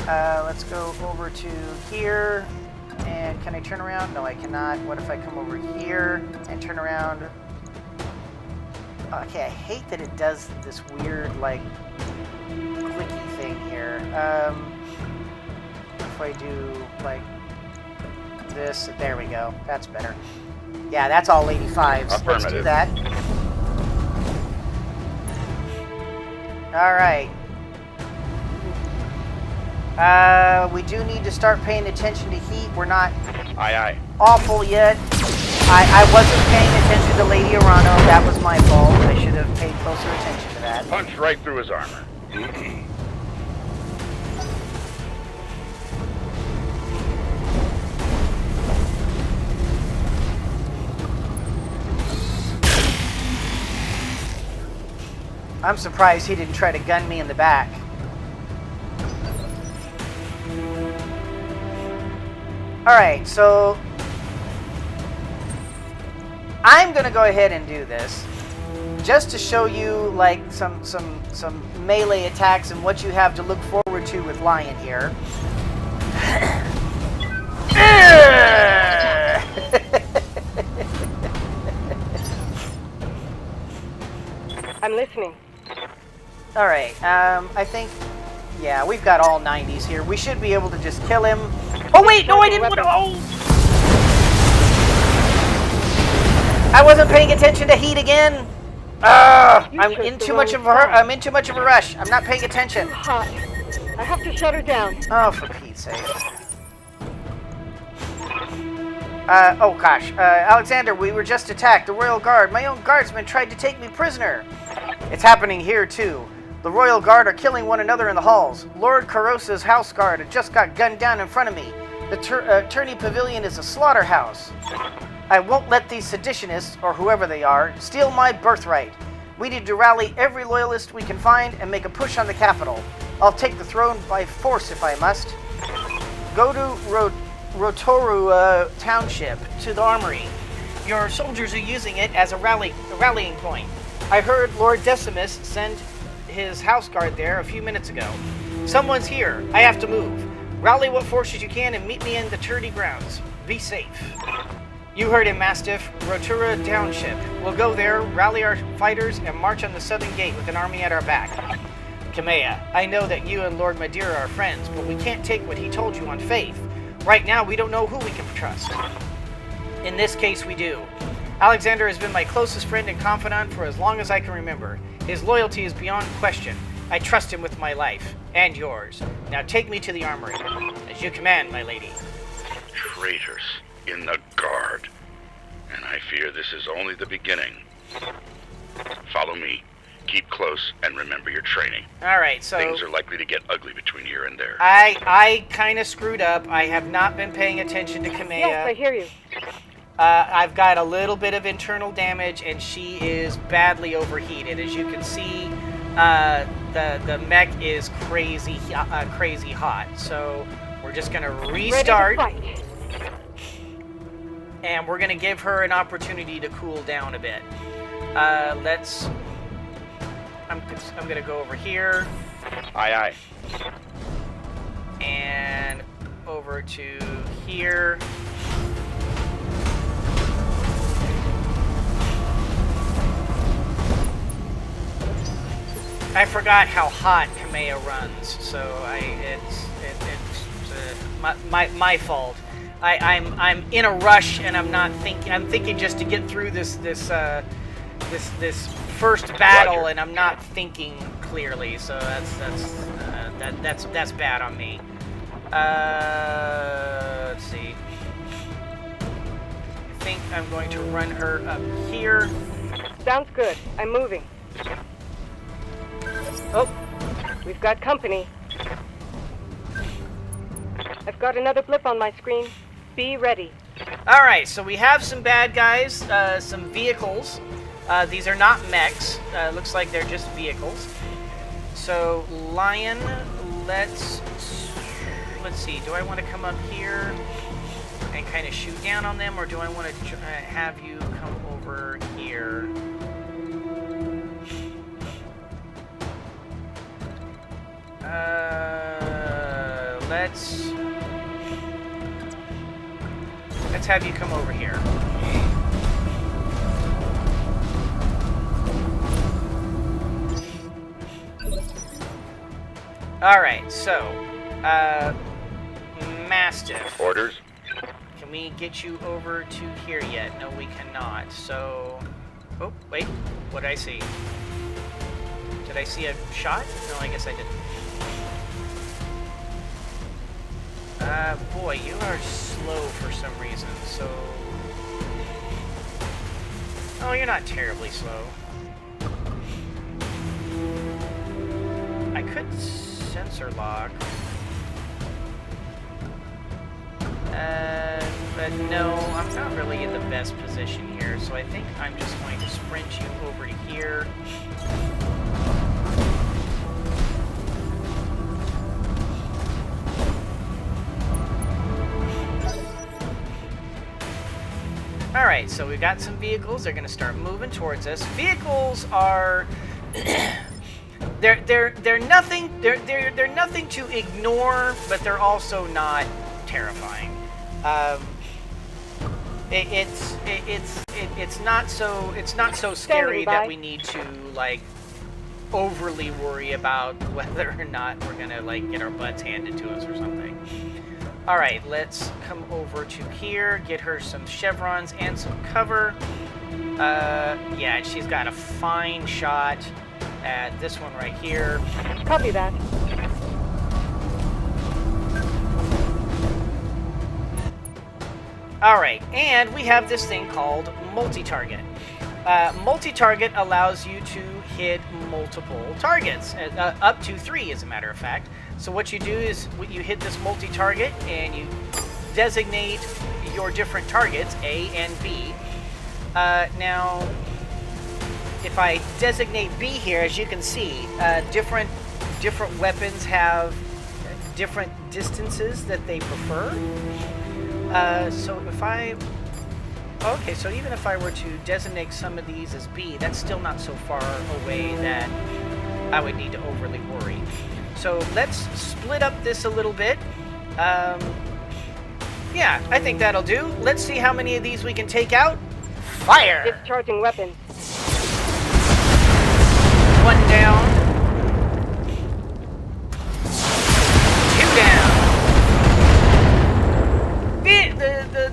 Let's go over to here. And can I turn around? No, I cannot. What if I come over here and turn around? Okay, I hate that it does this weird, like, clicky thing here. If I do, like, this, there we go. That's better. Yeah, that's all 85s. Let's do that. Alright. We do need to start paying attention to heat. We're not Aye. awful yet. I wasn't paying attention to Lady Arano. That was my fault. I should have paid closer attention to that. Punched right through his armor. I'm surprised he didn't try to gun me in the back. Alright, so I'm gonna go ahead and do this just to show you like some melee attacks and what you have to look forward to with Lion here. I'm listening. Alright, I think, yeah, we've got all 90s here. We should be able to just kill him. Oh wait, no I didn't want to, oh! I wasn't paying attention to heat again. I'm in too much of a rush. I'm not paying attention. Too hot. I have to shut her down. Oh, for Pete's sake. Oh gosh, Alexander, we were just attacked. The Royal Guard, my own guardsmen tried to take me prisoner. It's happening here too. The Royal Guard are killing one another in the halls. Lord Carosa's house guard had just got gunned down in front of me. The Tourney Pavilion is a slaughterhouse. I won't let these seditionists, or whoever they are, steal my birthright. We need to rally every loyalist we can find and make a push on the capital. I'll take the throne by force if I must. Go to Rotorua Township, to the armory. Your soldiers are using it as a rallying point. I heard Lord Decimus send his house guard there a few minutes ago. Someone's here. I have to move. Rally what forces you can and meet me in the Tourney grounds. Be safe. You heard him, Mastiff. Rotorua Township. We'll go there, rally our fighters, and march on the southern gate with an army at our back. Kamea, I know that you and Lord Madeira are friends, but we can't take what he told you on faith. Right now, we don't know who we can trust. In this case, we do. Alexander has been my closest friend and confidant for as long as I can remember. His loyalty is beyond question. I trust him with my life, and yours. Now take me to the armory. As you command, my lady. Traitors in the guard. And I fear this is only the beginning. Follow me. Keep close and remember your training. Alright, so... Things are likely to get ugly between here and there. I kind of screwed up. I have not been paying attention to Kamea. Yes, I hear you. I've got a little bit of internal damage, and she is badly overheated. As you can see, the mech is crazy hot. So we're just gonna restart, Ready to fight. and we're gonna give her an opportunity to cool down a bit. I'm gonna go over here. Aye, aye. And over to here. I forgot how hot Kamea runs, so it's my fault. I'm in a rush, and I'm thinking just to get through this first battle, Roger. and I'm not thinking clearly. So that's bad on me. Let's see. I think I'm going to run her up here. Sounds good. I'm moving. Oh, We've got company. I've got another blip on my screen. Be ready. all right. So we have some bad guys, some vehicles. These are not mechs. Looks like they're just vehicles. So Lion, let's see. Do I want to come up here and kind of shoot down on them, or do I want to have you come over here? Let's have you come over here. All right, so Mastiff. Orders? Can we get you over to here yet? No, we cannot. So, oh wait, what did I see? Did I see a shot? No, I guess I didn't. Boy, you are slow for some reason, so... Oh, you're not terribly slow. I could sensor lock. But no, I'm not really in the best position here, so I think I'm just going to sprint you over to here. Alright, so we've got some vehicles. They're going to start moving towards us. Vehicles are... they're nothing to ignore, but they're also not terrifying. It's not so scary that we need to like overly worry about whether or not we're gonna like get our butts handed to us or something. All right, let's come over to here, get her some chevrons and some cover. Yeah, she's got a fine shot at this one right here. Copy that. All right, and we have this thing called multi-target. Multi-target allows you to hit multiple targets, up to 3 as a matter of fact. So what you do is you hit this multi-target and you designate your different targets, A and B. Now, if I designate B here, as you can see, different weapons have different distances that they prefer. So if okay, so even if I were to designate some of these as B, that's still not so far away that I would need to overly worry. So let's split up this a little bit. Yeah, I think that'll do. Let's see how many of these we can take out. Fire! Discharging weapon. One down. 2 down.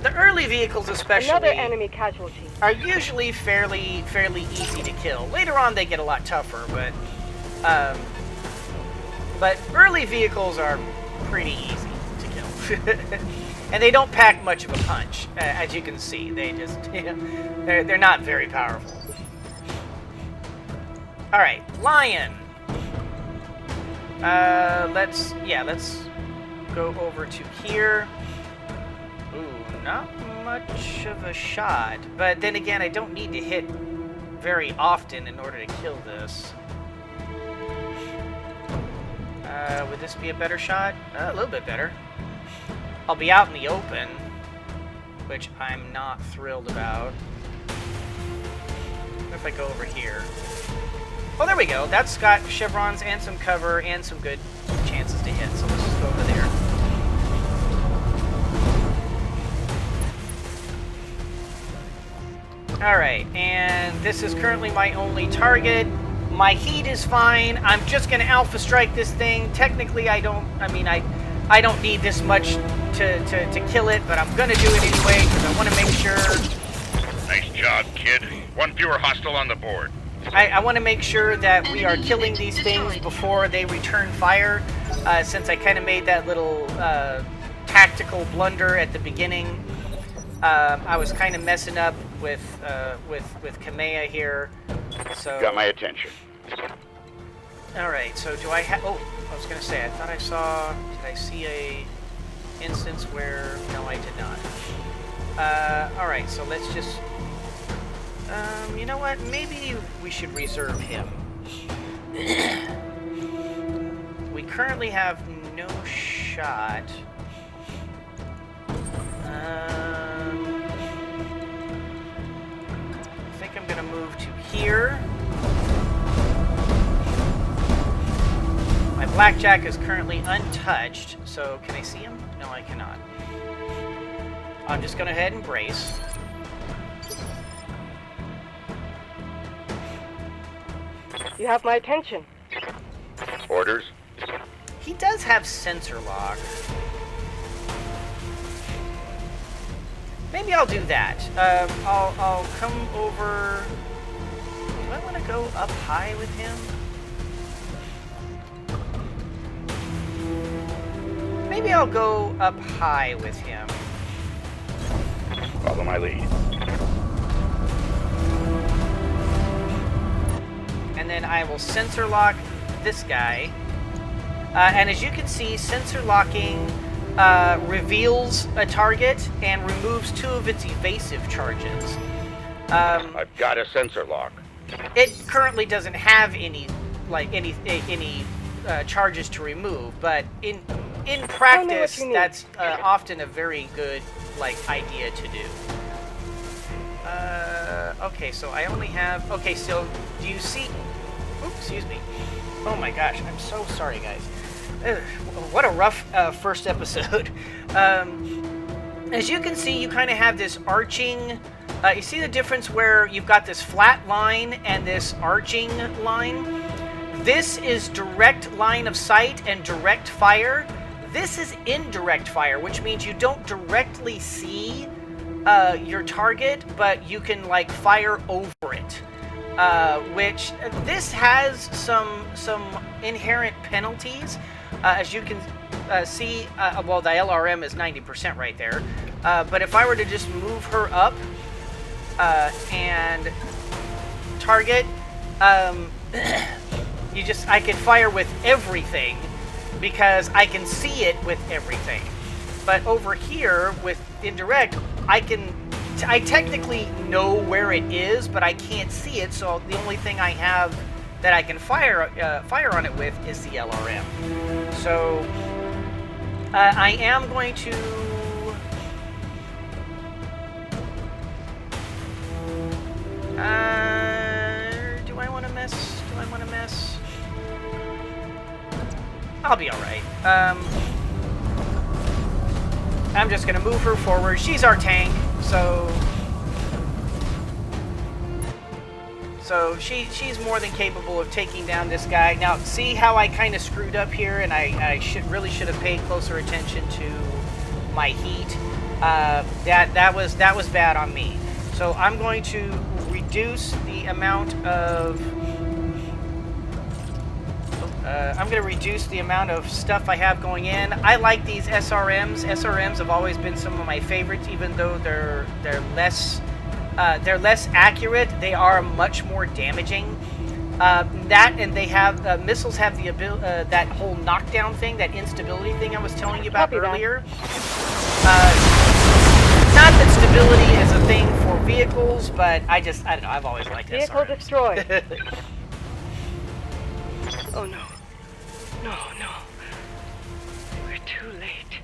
The early early vehicles especially Another enemy casualty. are usually fairly easy to kill. Later on they get a lot tougher, but early vehicles are pretty easy to kill. And they don't pack much of a punch, as you can see. They just, they're not very powerful. All right, Lion. Let's go over to here. Ooh, not much of a shot. But then again, I don't need to hit very often in order to kill this. Would this be a better shot? A little bit better. I'll be out in the open, which I'm not thrilled about. What if I go over here? Oh, there we go. That's got chevrons and some cover and some good chances to hit. So let's just go over there. Alright, and this is currently my only target. My heat is fine. I'm just going to alpha strike this thing. Technically, I don't need this much to kill it, but I'm going to do it anyway because I want to make sure. Nice job, kid. One fewer hostile on the board. I want to make sure that we are killing these things before they return fire, since I kind of made that little tactical blunder at the beginning. I was kind of messing up with Kamea here, so... Got my attention. Alright, so do I have... Oh, I was going to say, I thought I saw... Did I see a instance where... No, I did not. Alright, so let's just... you know what? Maybe we should reserve him. We currently have no shot. I think I'm gonna move to here. My blackjack is currently untouched, so can I see him? No, I cannot. I'm just gonna head and brace. You have my attention. Orders? He does have sensor lock. Maybe I'll do that. I'll come over... Do I want to go up high with him? Maybe I'll go up high with him. Follow my lead. And then I will sensor lock this guy. And as you can see, sensor locking reveals a target and removes 2 of its evasive charges. I've got a sensor lock. It currently doesn't have any charges to remove, but in practice, that's often a very good idea to do. Okay, so I only have... Okay, so do you see... Oops, excuse me. Oh my gosh, I'm so sorry, guys. What a rough first episode. As you can see, you kind of have this arching... you see the difference where you've got this flat line and this arching line? This is direct line of sight and direct fire. This is indirect fire, which means you don't directly see your target, but you can fire over it. Which this has some inherent penalties, as you can see. Well, the LRM is 90% right there. But if I were to just move her up and target, I could fire with everything because I can see it with everything. But over here with indirect, I technically know where it is, but I can't see it. So the only thing I have that I can fire on it with is the LRM. So I am going to. Do I want to mess? Do I want to mess? I'll be all right. I'm just gonna move her forward. She's our tank, so she's more than capable of taking down this guy. Now, see how I kind of screwed up here, and I should have paid closer attention to my heat. That was bad on me. So I'm going to reduce the amount of stuff I have going in. I like these SRMs. SRMs have always been some of my favorites, even though they're less accurate. They are much more damaging. That, and they have missiles have the ability, that whole knockdown thing, that instability thing I was telling you about earlier. Not that stability is a thing for vehicles, but I don't know. I've always liked it. Vehicle destroyed. Oh no. No. We're too late.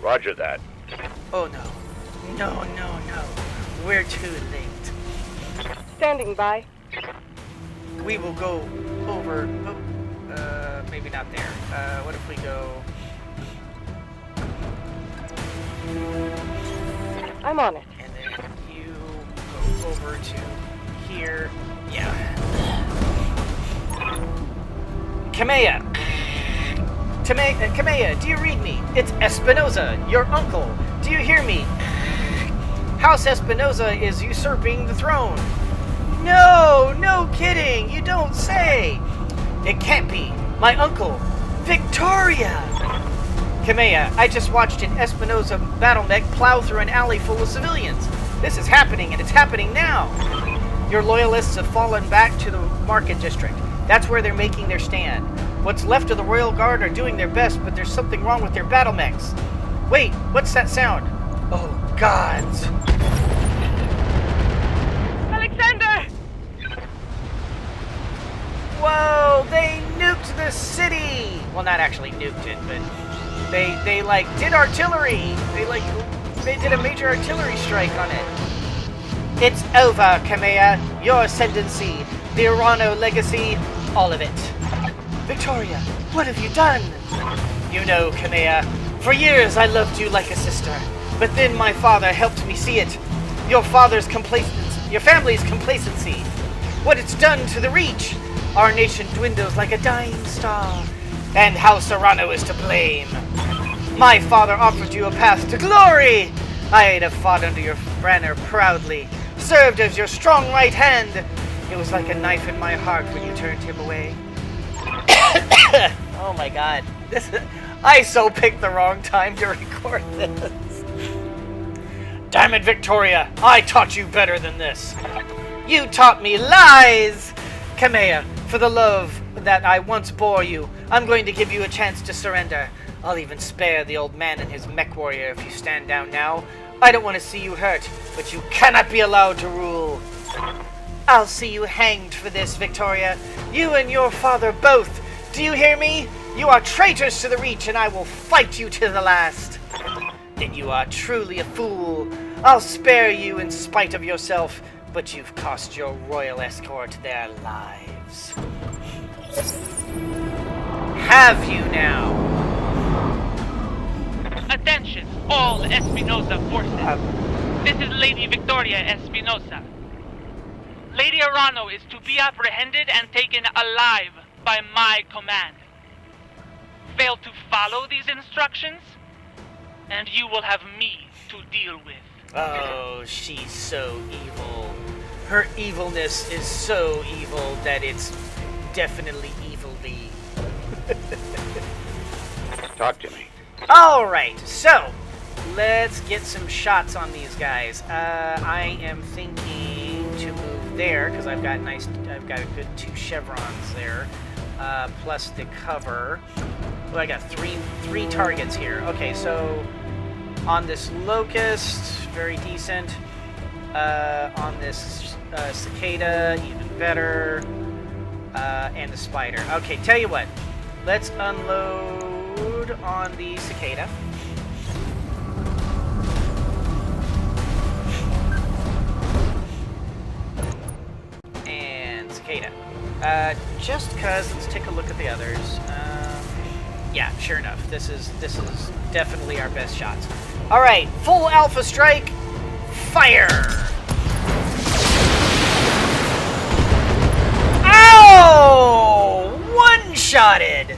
Roger that. Oh no. No. We're too late. Standing by. We will go over. Maybe not there. What if we go? I'm on it. And then you go over to here. Yeah. Kamea! Kamea, do you read me? It's Espinosa, your uncle. Do you hear me? House Espinosa is usurping the throne. No kidding, you don't say. It can't be. My uncle, Victoria! Kamea, I just watched an Espinosa battle mech plow through an alley full of civilians. This is happening, and it's happening now. Your loyalists have fallen back to the market district. That's where they're making their stand. What's left of the Royal Guard are doing their best, but there's something wrong with their battle mechs. Wait, what's that sound? Oh, gods. Alexander! Whoa, they nuked the city! Well, not actually nuked it, but they did artillery. They did a major artillery strike on it. It's over, Kamea. Your ascendancy, the Urano legacy, all of it. Victoria, what have you done? You know, Kamea, for years I loved you like a sister, but then my father helped me see it. Your family's complacency. What it's done to the Reach. Our nation dwindles like a dying star. And House Urano is to blame. My father offered you a path to glory. I'd have fought under your banner proudly, served as your strong right hand. It was like a knife in my heart when you turned him away. Oh my god. I so picked the wrong time to record this. Damn it, Victoria. I taught you better than this. You taught me lies. Kamea, for the love that I once bore you, I'm going to give you a chance to surrender. I'll even spare the old man and his mech warrior if you stand down now. I don't want to see you hurt, but you cannot be allowed to rule. I'll see you hanged for this, Victoria. You and your father both. Do you hear me? You are traitors to the Reach, and I will fight you to the last. Then you are truly a fool. I'll spare you in spite of yourself, but you've cost your royal escort their lives. Have you now? Attention, all Espinosa forces. This is Lady Victoria Espinosa. Lady Urano is to be apprehended and taken alive by my command. Fail to follow these instructions, and you will have me to deal with. Oh, she's so evil. Her evilness is so evil that it's definitely evilly. Talk to me. Alright, so let's get some shots on these guys. I am thinking to move there because I've got a good 2 chevrons there, plus the cover. Well, I got three targets here. Okay, so on this locust, very decent. On this cicada, even better. And the spider. Okay, tell you what. Let's unload on the cicada. And cicada. Just cause, let's take a look at the others. Yeah, sure enough. This is definitely our best shots. All right, full alpha strike. Fire! Ow! One-shotted.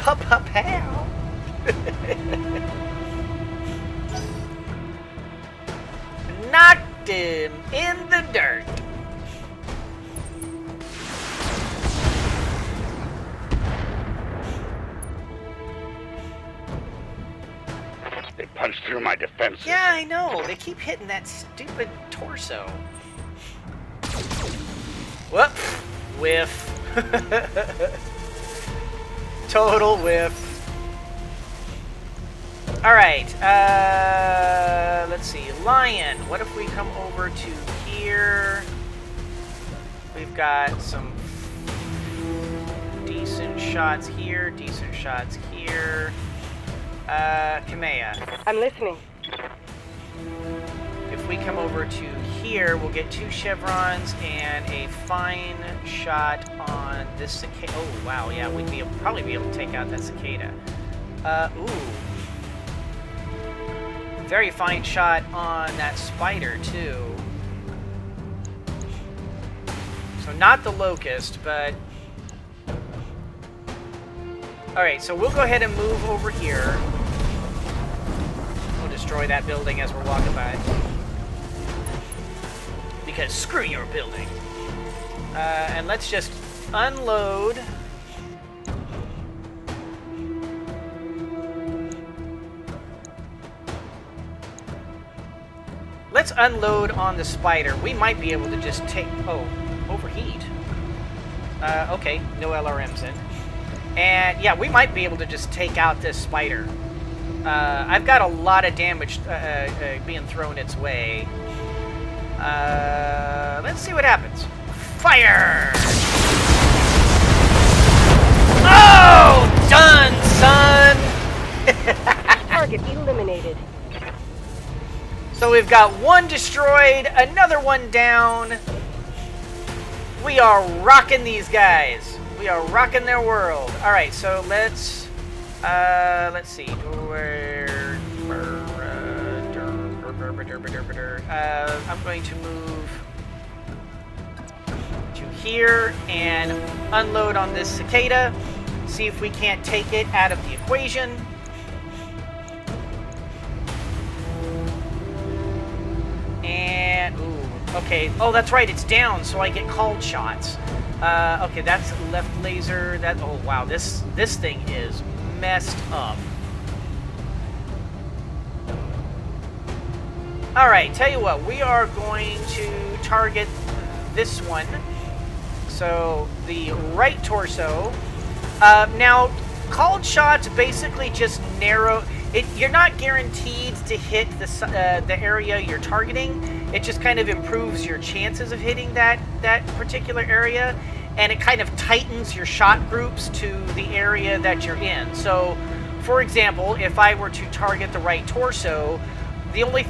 Pa-pa-pow. Knocked him in the dirt. They punched through my defenses. Yeah, I know. They keep hitting that stupid torso. Whoop. Whiff. Total whiff. Alright, let's see. Lion. What if we come over to here? We've got some decent shots here, decent shots here. Kamea. I'm listening. If we come over to here, we'll get 2 chevrons and a fine shot on this cicada. Oh, wow, yeah, we'd probably be able to take out that cicada. Ooh. Very fine shot on that spider, too. So not the locust, but... Alright, so we'll go ahead and move over here. We'll destroy that building as we're walking by. Because screw your building. And let's just unload. Let's unload on the spider. We might be able to just take... Oh, overheat. Okay, no LRMs in. And yeah, we might be able to just take out this spider. I've got a lot of damage being thrown its way. Let's see what happens. Fire! Oh, done, son! Target eliminated. So we've got 1 destroyed, another 1 down. We are rocking these guys. We are rocking their world. All right, so let's see. I'm going to move to here and unload on this cicada. See if we can't take it out of the equation. And ooh, okay. Oh, that's right. It's down, so I get called shots. Okay, that's left laser. That. Oh wow, this thing is messed up. All right, tell you what, we are going to target this one. So the right torso. Now, called shots basically just narrow. You're not guaranteed to hit the area you're targeting. It just kind of improves your chances of hitting that particular area, and it kind of tightens your shot groups to the area that you're in. So, for example, if I were to target the right torso, the only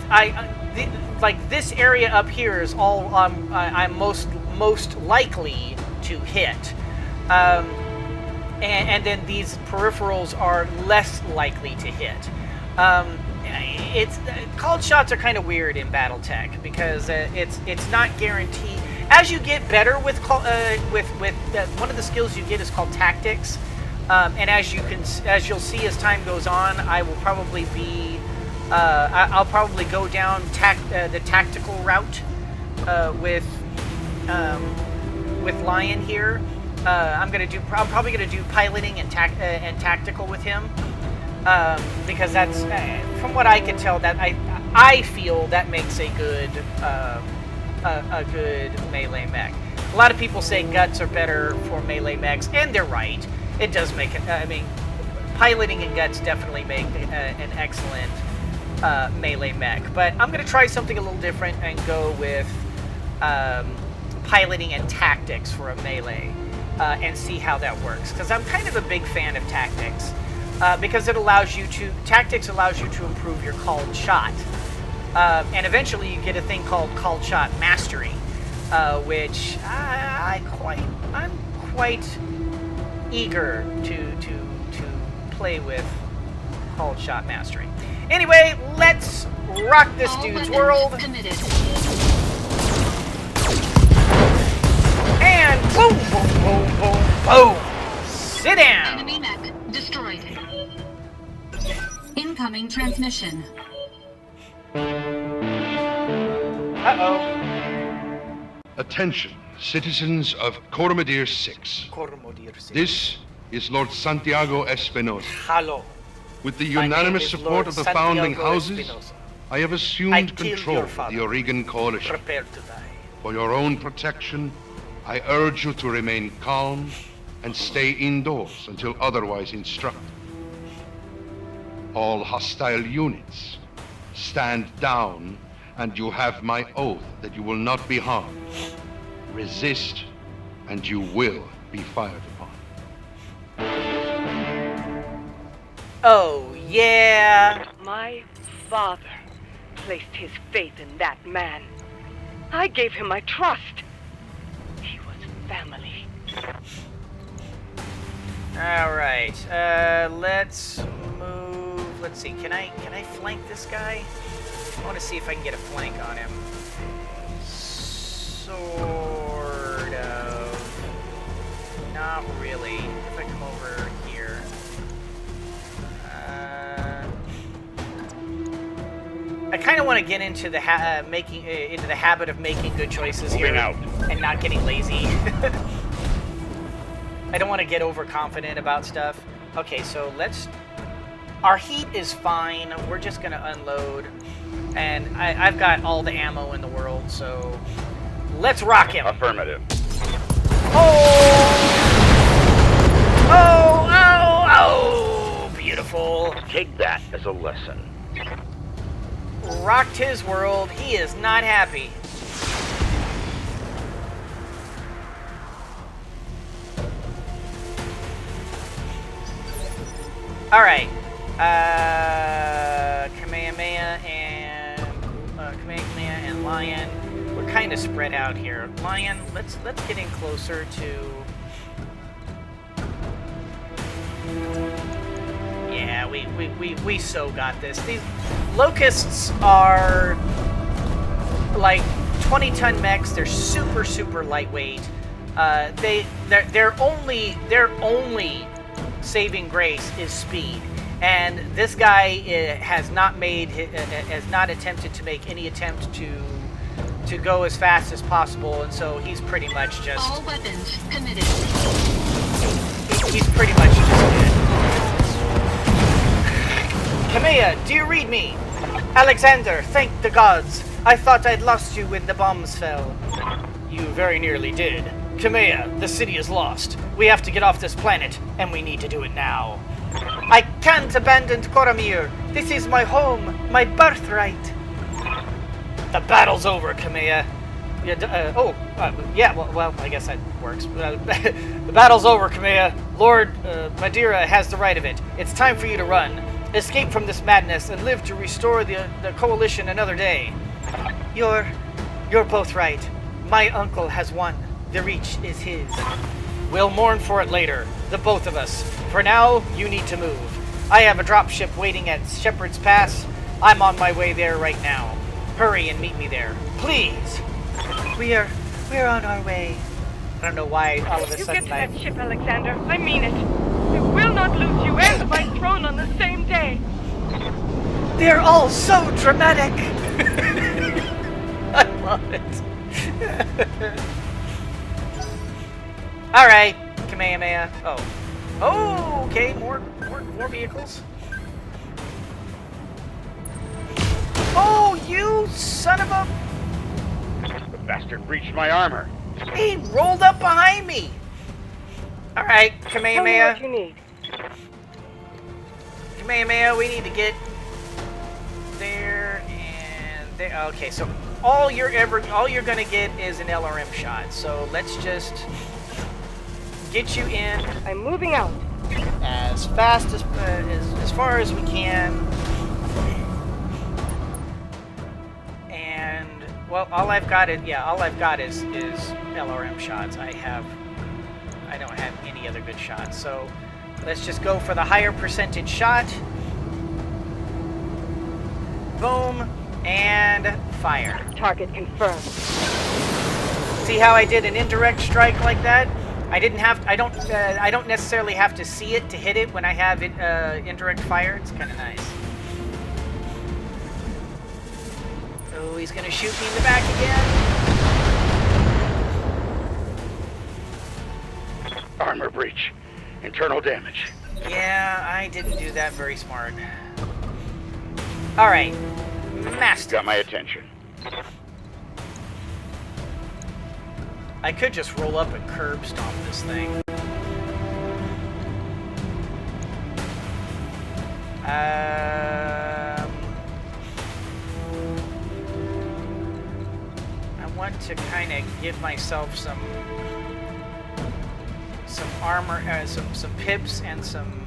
like this area up here is all I'm most likely to hit. And then these peripherals are less likely to hit. Called shots are kind of weird in Battletech because it's not guaranteed. As you get better with one of the skills you get is called tactics, and as you'll see as time goes on, I will probably be I'll probably go down the tactical route with Lion here. I'm probably gonna do piloting and tactical with him, because that's from what I can tell that I feel that makes a good melee mech. A lot of people say guts are better for melee mechs, and they're right. It does make it. I mean, piloting and guts definitely make an excellent melee mech. But I'm gonna try something a little different and go with piloting and tactics for a melee. And see how that works, because I'm kind of a big fan of tactics, because tactics allows you to improve your called shot, and eventually you get a thing called called shot mastery, which I'm quite eager to play with called shot mastery. Anyway, let's rock this All dude's weapons world. committed. And boom, boom, boom, boom, boom. Sit down. Enemy mech destroyed. Incoming transmission. Uh-oh. Attention, citizens of Coromadir 6. This is Lord Santiago Espinosa. Hello. With the My name unanimous is support Lord of the Santiago founding houses, Espinosa. I have I assumed killed control your of father. the Oregon Coalition. Prepare to die. For your own protection, I urge you to remain calm and stay indoors until otherwise instructed. All hostile units, stand down, and you have my oath that you will not be harmed. Resist, and you will be fired upon. Oh, yeah. My father placed his faith in that man. I gave him my trust. He was family. All right. Let's move. Let's see. Can I flank this guy? I want to see if I can get a flank on him. Sort of. Not really. If I come over here. I kind of want to get into the into the habit of making good choices here and not getting lazy. I don't want to get overconfident about stuff. Okay, so let's. Our heat is fine. We're just gonna unload, and I've got all the ammo in the world, so let's rock him. Affirmative. Oh, beautiful. Take that as a lesson. Rocked his world. He is not happy. All right. Kamehameha and Lion. We're kind of spread out here. Lion, let's get in closer to. Yeah, we so got this. These locusts are like 20-ton mechs. They're super lightweight. Their only saving grace is speed, and this guy has not attempted to make any attempt to go as fast as possible, and so he's pretty much just. All weapons committed. He's pretty much just dead. Kamea, do you read me? Alexander, thank the gods. I thought I'd lost you when the bombs fell. You very nearly did. Kamea, the city is lost. We have to get off this planet, and we need to do it now. I can't abandon Coromir. This is my home, my birthright. The battle's over, Kamea. Well, I guess that works. The battle's over, Kamea. Lord Madeira has the right of it. It's time for you to run. Escape from this madness and live to restore the coalition another day. You're both right. My uncle has won. The reach is his. We'll mourn for it later, the both of us. For now, you need to move. I have a dropship waiting at Shepherd's Pass. I'm on my way there right now. Hurry and meet me there, please. We're on our way. I don't know why all of a You sudden get to that ship, Alexander. I mean it. I will not lose you and my throne on the same day. They're all so dramatic. I love it. All right, Kamehameha. Oh, okay. More vehicles. Oh, you son of a! The bastard breached my armor. He rolled up behind me. All right, Tell me Kamehameha. what you need. Kamehameha, we need to get there and there. Okay, so all you're gonna get is an LRM shot. So let's just get you in I'm moving out. as fast as far as we can. And well, all I've got is LRM shots. I don't have any other good shots. So let's just go for the higher percentage shot. Boom and fire. Target confirmed. See how I did an indirect strike like that? I don't necessarily have to see it to hit it when I have it, indirect fire. It's kind of nice. Oh, he's gonna shoot me in the back again. Armor breach. Internal damage. Yeah, I didn't do that very smart. Alright. Master. Got my attention. I could just roll up and curb stomp this thing. I want to kind of give myself some armor, some pips and some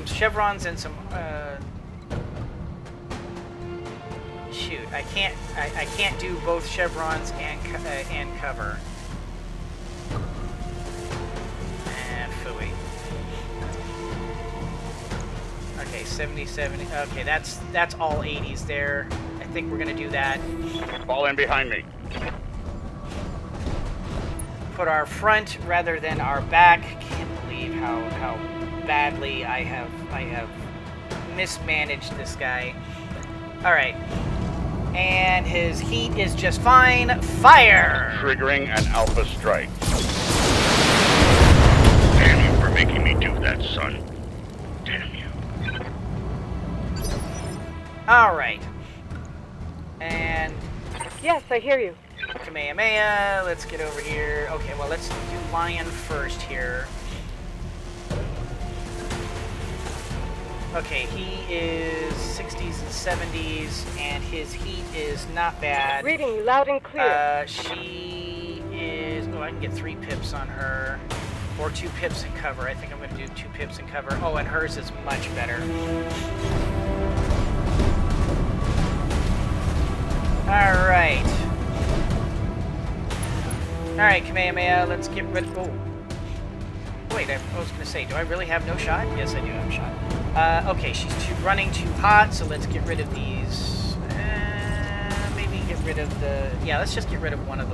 chevrons and some. Shoot, I can't do both chevrons and cover. Phooey. Okay, 70, 70. Okay, that's all 80s there. I think we're gonna do that. Fall in behind me. Put our front rather than our back. Can't believe how badly I have mismanaged this guy. All right. And his heat is just fine. Fire! Triggering an alpha strike. Damn you for making me do that, son. Damn you. Alright. And... Yes, I hear you. Kamehameha, let's get over here. Okay, well, let's do Lion first here. Okay, he is 60s and 70s, and his heat is not bad. Reading you loud and clear. She is... Oh, I can get 3 pips on her. Or 2 pips in cover. I think I'm going to do 2 pips in cover. Oh, and hers is much better. Alright. Alright, Kamehameha, let's get rid of... Oh. Wait, I was going to say, do I really have no shot? Yes, I do have a shot. Okay, she's running too hot, so let's get rid of these. Maybe get rid of the... Yeah, let's just get rid of one of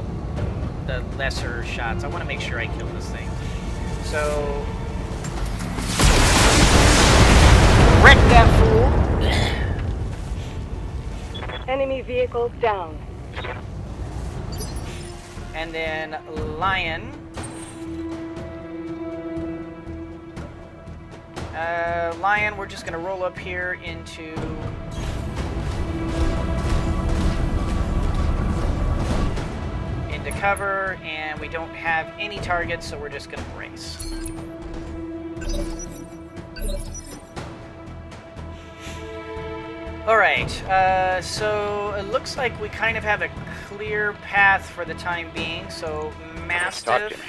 the lesser shots. I want to make sure I kill this thing. So... Wreck that fool! Enemy vehicle down. And then Lion... Lion, we're just going to roll up here into cover, and we don't have any targets, so we're just going to brace. Alright, so it looks like we kind of have a clear path for the time being, so Mastiff...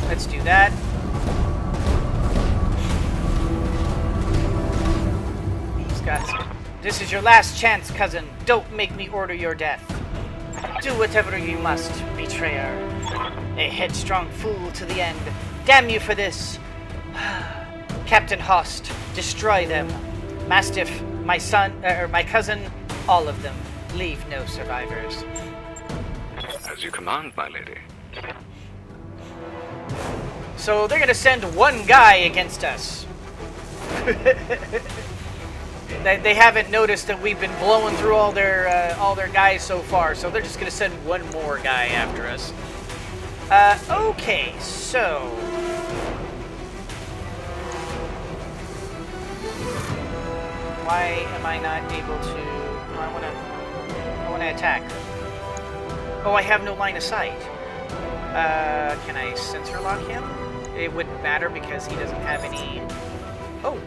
Let's do that. He's got... This is your last chance, cousin. Don't make me order your death. Do whatever you must, betrayer. A headstrong fool to the end. Damn you for this. Captain Host, destroy them. Mastiff, my son, my cousin, all of them. Leave no survivors. As you command, my lady. So they're gonna send one guy against us. They haven't noticed that we've been blowing through all their guys so far, so they're just gonna send one more guy after us. Okay, so why am I not able to? I wanna attack. Oh, I have no line of sight. Can I sensor lock him? It wouldn't matter because he doesn't have any... Oh!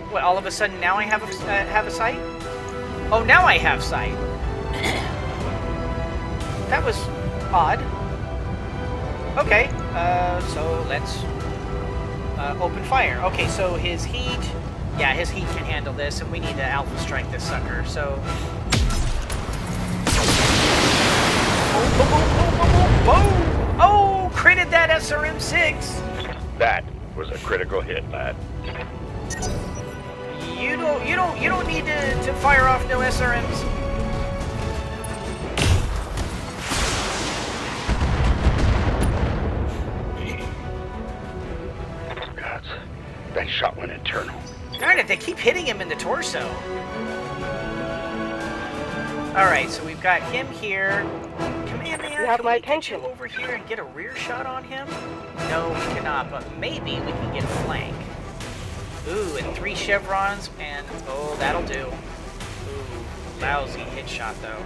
What, all of a sudden now I have a sight? Oh, now I have sight! That was odd. Okay, so let's open fire. Okay, so his heat... Yeah, his heat can handle this, and we need to alpha strike this sucker, so... Boom, boom, boom, boom, boom, boom, boom! Oh, critted that SRM-6. That was a critical hit, lad. You don't need to fire off no SRMs. Gods, that shot went internal. Darn it, they keep hitting him in the torso. Alright, so we've got him here. Command man, You have can my we get attention. you over here and get a rear shot on him? No, we cannot, but maybe we can get a flank. Ooh, and 3 chevrons, and oh, that'll do. Ooh, lousy hit shot though.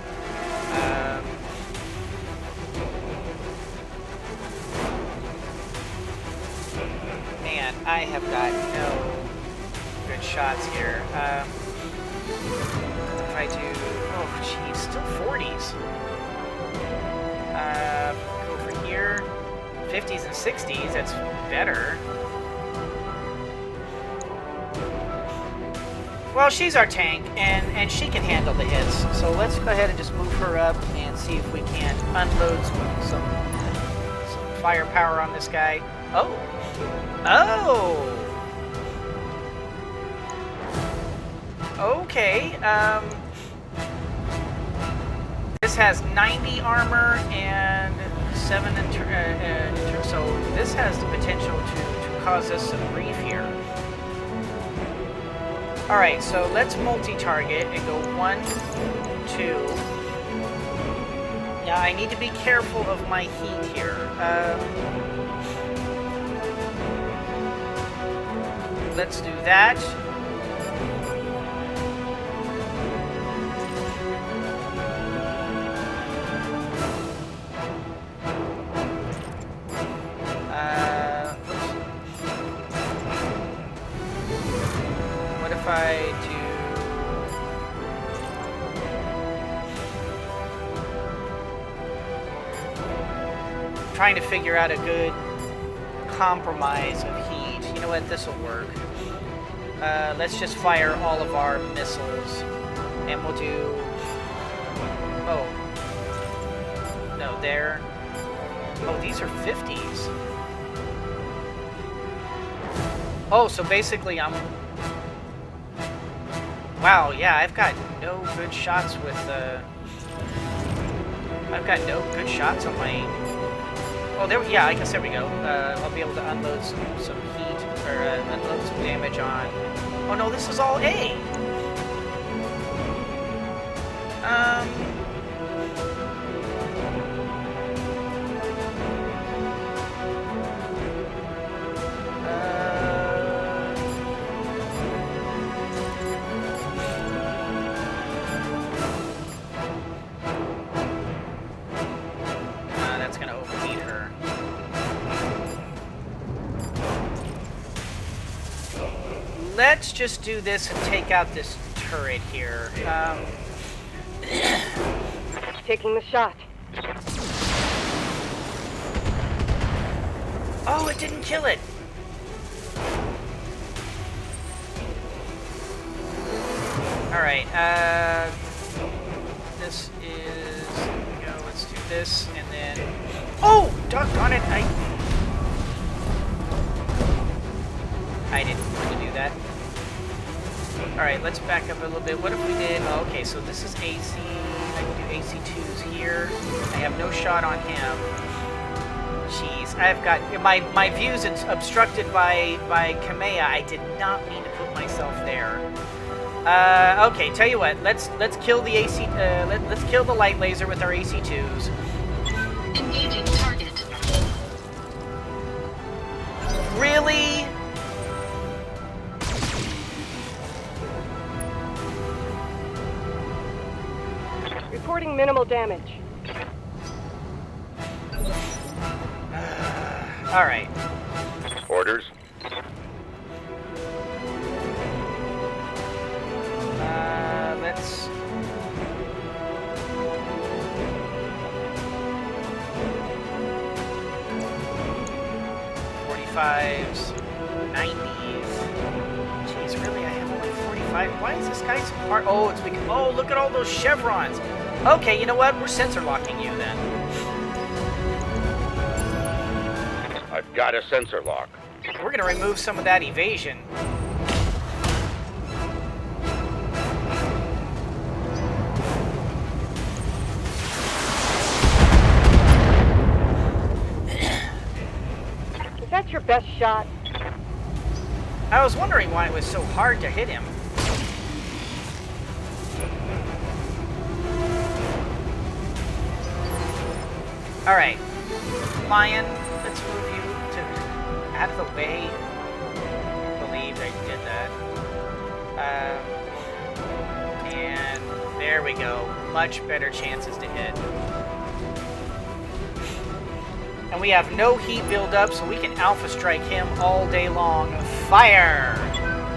Man, I have got no good shots here. If I do, oh geez, still 40s. Go over here, 50s and 60s. That's better. Well, she's our tank, and she can handle the hits. So let's go ahead and just move her up and see if we can unload some firepower on this guy. Oh. Oh! Okay, this has 90 armor and 7 so this has the potential to cause us some grief here. Alright, so let's multi-target and go 1, 2. Now I need to be careful of my heat here. Let's do that. What if I do... I'm trying to figure out a good compromise of heat. You know what? This will work. Let's just fire all of our missiles, and we'll do... Oh. No, there. Oh, these are 50s. Oh, so basically I'm... Wow, yeah, I've got no good shots with, I've got no good shots on my... Oh, there, yeah, I guess there we go. I'll be able to unload some heat, or unload some damage on... Oh no, this is all A! That's gonna overheat her. Let's just do this and take out this turret here. Taking the shot. Oh, it didn't kill it! Alright, this is... There we go, let's do this, and then... Oh! Doggone it, I didn't want to do that. Alright, let's back up a little bit. What if we did... Oh, okay, so this is AC. I can do AC2s here. I have no shot on him. Jeez, I've got... My view's obstructed by Kamea. I did not mean to put myself there. Okay, tell you what. Let's kill the AC... let's kill the light laser with our AC2s. Engaging target. Really? Reporting minimal damage. Alright. Orders? Let's... '45s, '90s. Jeez, really? I have only 45. Why is this guy so hard? Oh, it's because... Oh, look at all those chevrons. Okay, you know what? We're sensor locking you then. Got a sensor lock. We're gonna remove some of that evasion. Is that your best shot? I was wondering why it was so hard to hit him. Alright. Lion, let's move you to out of the way. I believe I did that. And there we go. Much better chances to hit. And we have no heat buildup, so we can alpha strike him all day long. Fire!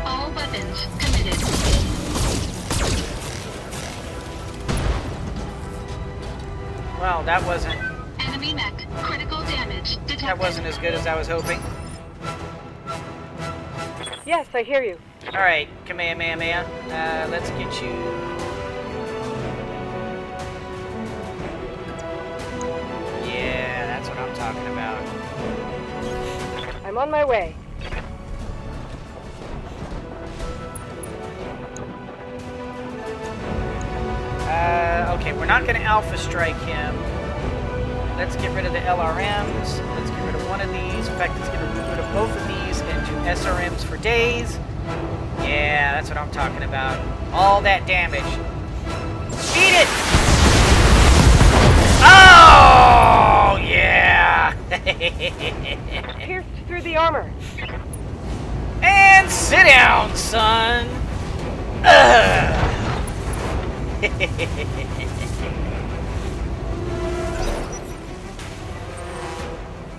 All weapons committed. Well, that wasn't Enemy mech. Critical damage detected. that wasn't as good as I was hoping. Yes, I hear you. All right, Kamehameha, let's get you. Yeah, that's what I'm talking about. I'm on my way. Okay, we're not going to alpha strike him. Let's get rid of the LRMs. Let's get rid of one of these. In fact, let's get rid of both of these into SRMs for days. Yeah, that's what I'm talking about. All that damage. Eat it! Oh, yeah! Pierced through the armor. And sit down, son. Ugh.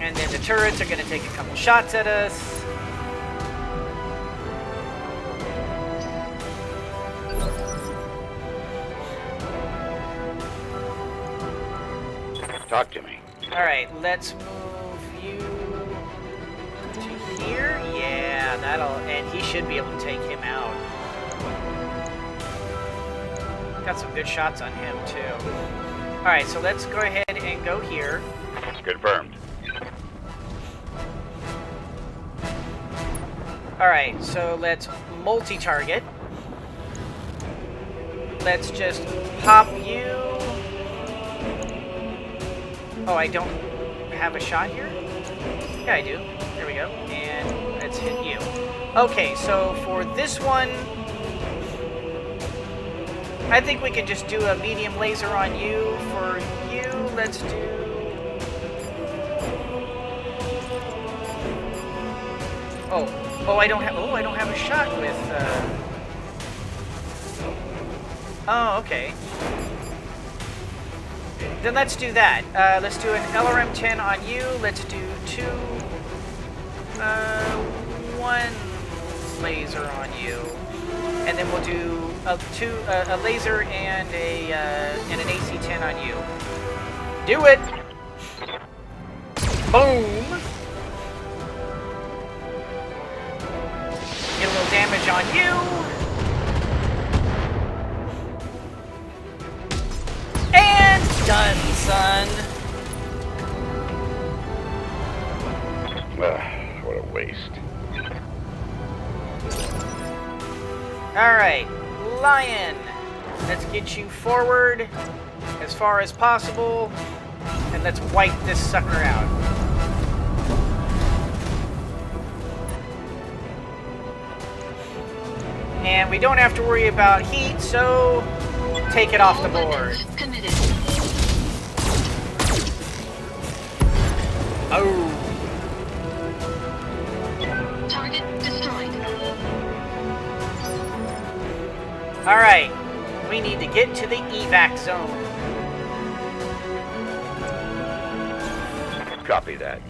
And then the turrets are going to take a couple shots at us. Talk to me. Alright, let's move you to here. Yeah, that'll... And he should be able to take him out. Got some good shots on him, too. Alright, so let's go ahead and go here. Confirmed. Alright, so let's multi-target. Let's just pop you. Oh, I don't have a shot here? Yeah, I do. There we go. And let's hit you. Okay, so for this one, I think we can just do a medium laser on you. For you, let's do... Oh, I don't have a shot with, Oh, okay. Then let's do that. Let's do an LRM-10 on you. Let's do one laser on you. And then we'll do a laser and an AC-10 on you. Do it! Boom! Get a little damage on you. And done, son. What a waste. Alright, Lion. Let's get you forward as far as possible. And let's wipe this sucker out. And we don't have to worry about heat, so take it off the board. Committed. Oh. Target destroyed. Alright, we need to get to the evac zone. Copy that.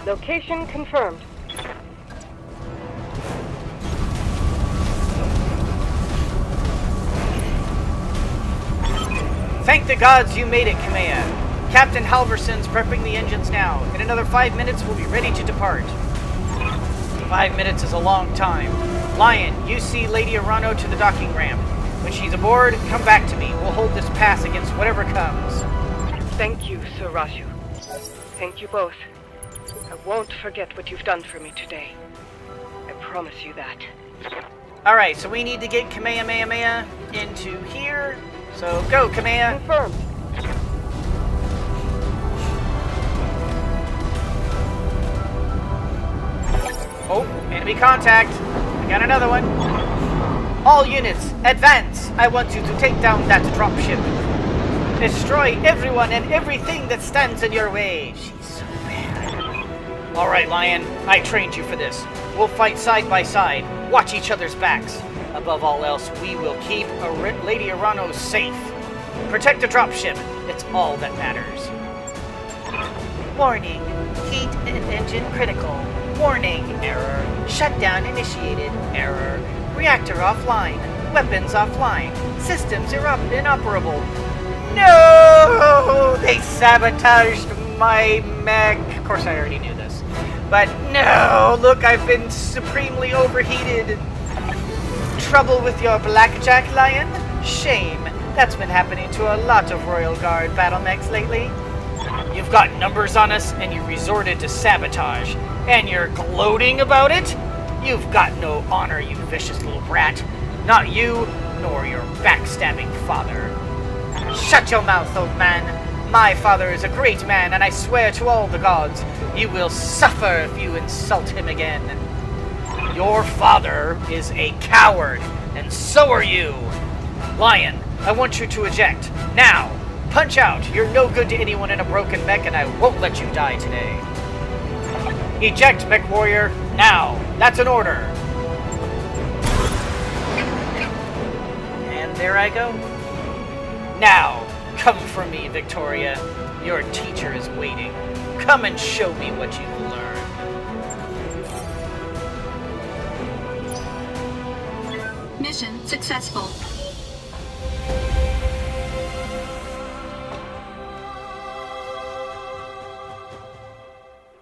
Location confirmed. Thank the gods you made it, Kamea. Captain Halverson's prepping the engines now. In another 5 minutes, we'll be ready to depart. 5 minutes is a long time. Lion, you see Lady Arano to the docking ramp. When she's aboard, come back to me. We'll hold this pass against whatever comes. Thank you, Sir Raju. Thank you both. I won't forget what you've done for me today. I promise you that. Alright, so we need to get Kamehameha into here. So go, Kamea. Confirmed. Oh, enemy contact. I got another one. All units, advance. I want you to take down that dropship. Destroy everyone and everything that stands in your way. She's so bad. Alright, Lion. I trained you for this. We'll fight side by side. Watch each other's backs. Above all else, we will keep Lady Arano safe. Protect the dropship. It's all that matters. Warning. Heat engine critical. Warning. Error. Shutdown initiated. Error. Reactor offline. Weapons offline. Systems inoperable. No! They sabotaged my mech. Of course, I already knew this. But no! Look, I've been supremely overheated. Trouble with your blackjack, Lion? Shame. That's been happening to a lot of Royal Guard battle mechs lately. You've got numbers on us, and you resorted to sabotage. And you're gloating about it? You've got no honor, you vicious little brat. Not you, nor your backstabbing father. Shut your mouth, old man. My father is a great man, and I swear to all the gods, you will suffer if you insult him again. Your father is a coward, and so are you. Lion, I want you to eject. Now! Punch out! You're no good to anyone in a broken mech, and I won't let you die today. Eject, mech warrior, now! That's an order! And there I go. Now, come for me, Victoria. Your teacher is waiting. Come and show me what you've learned. Mission successful.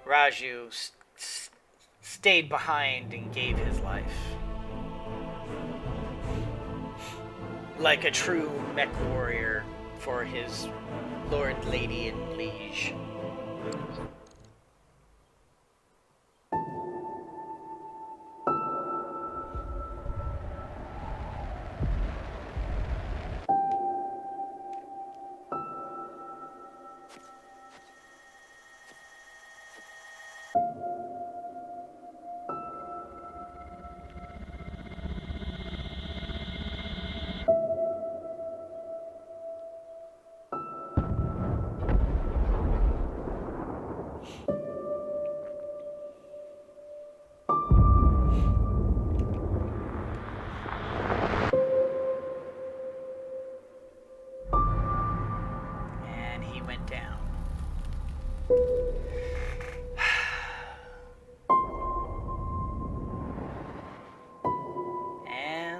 Raju stayed behind and gave his life. Like a true mech warrior for his lord, lady, and liege.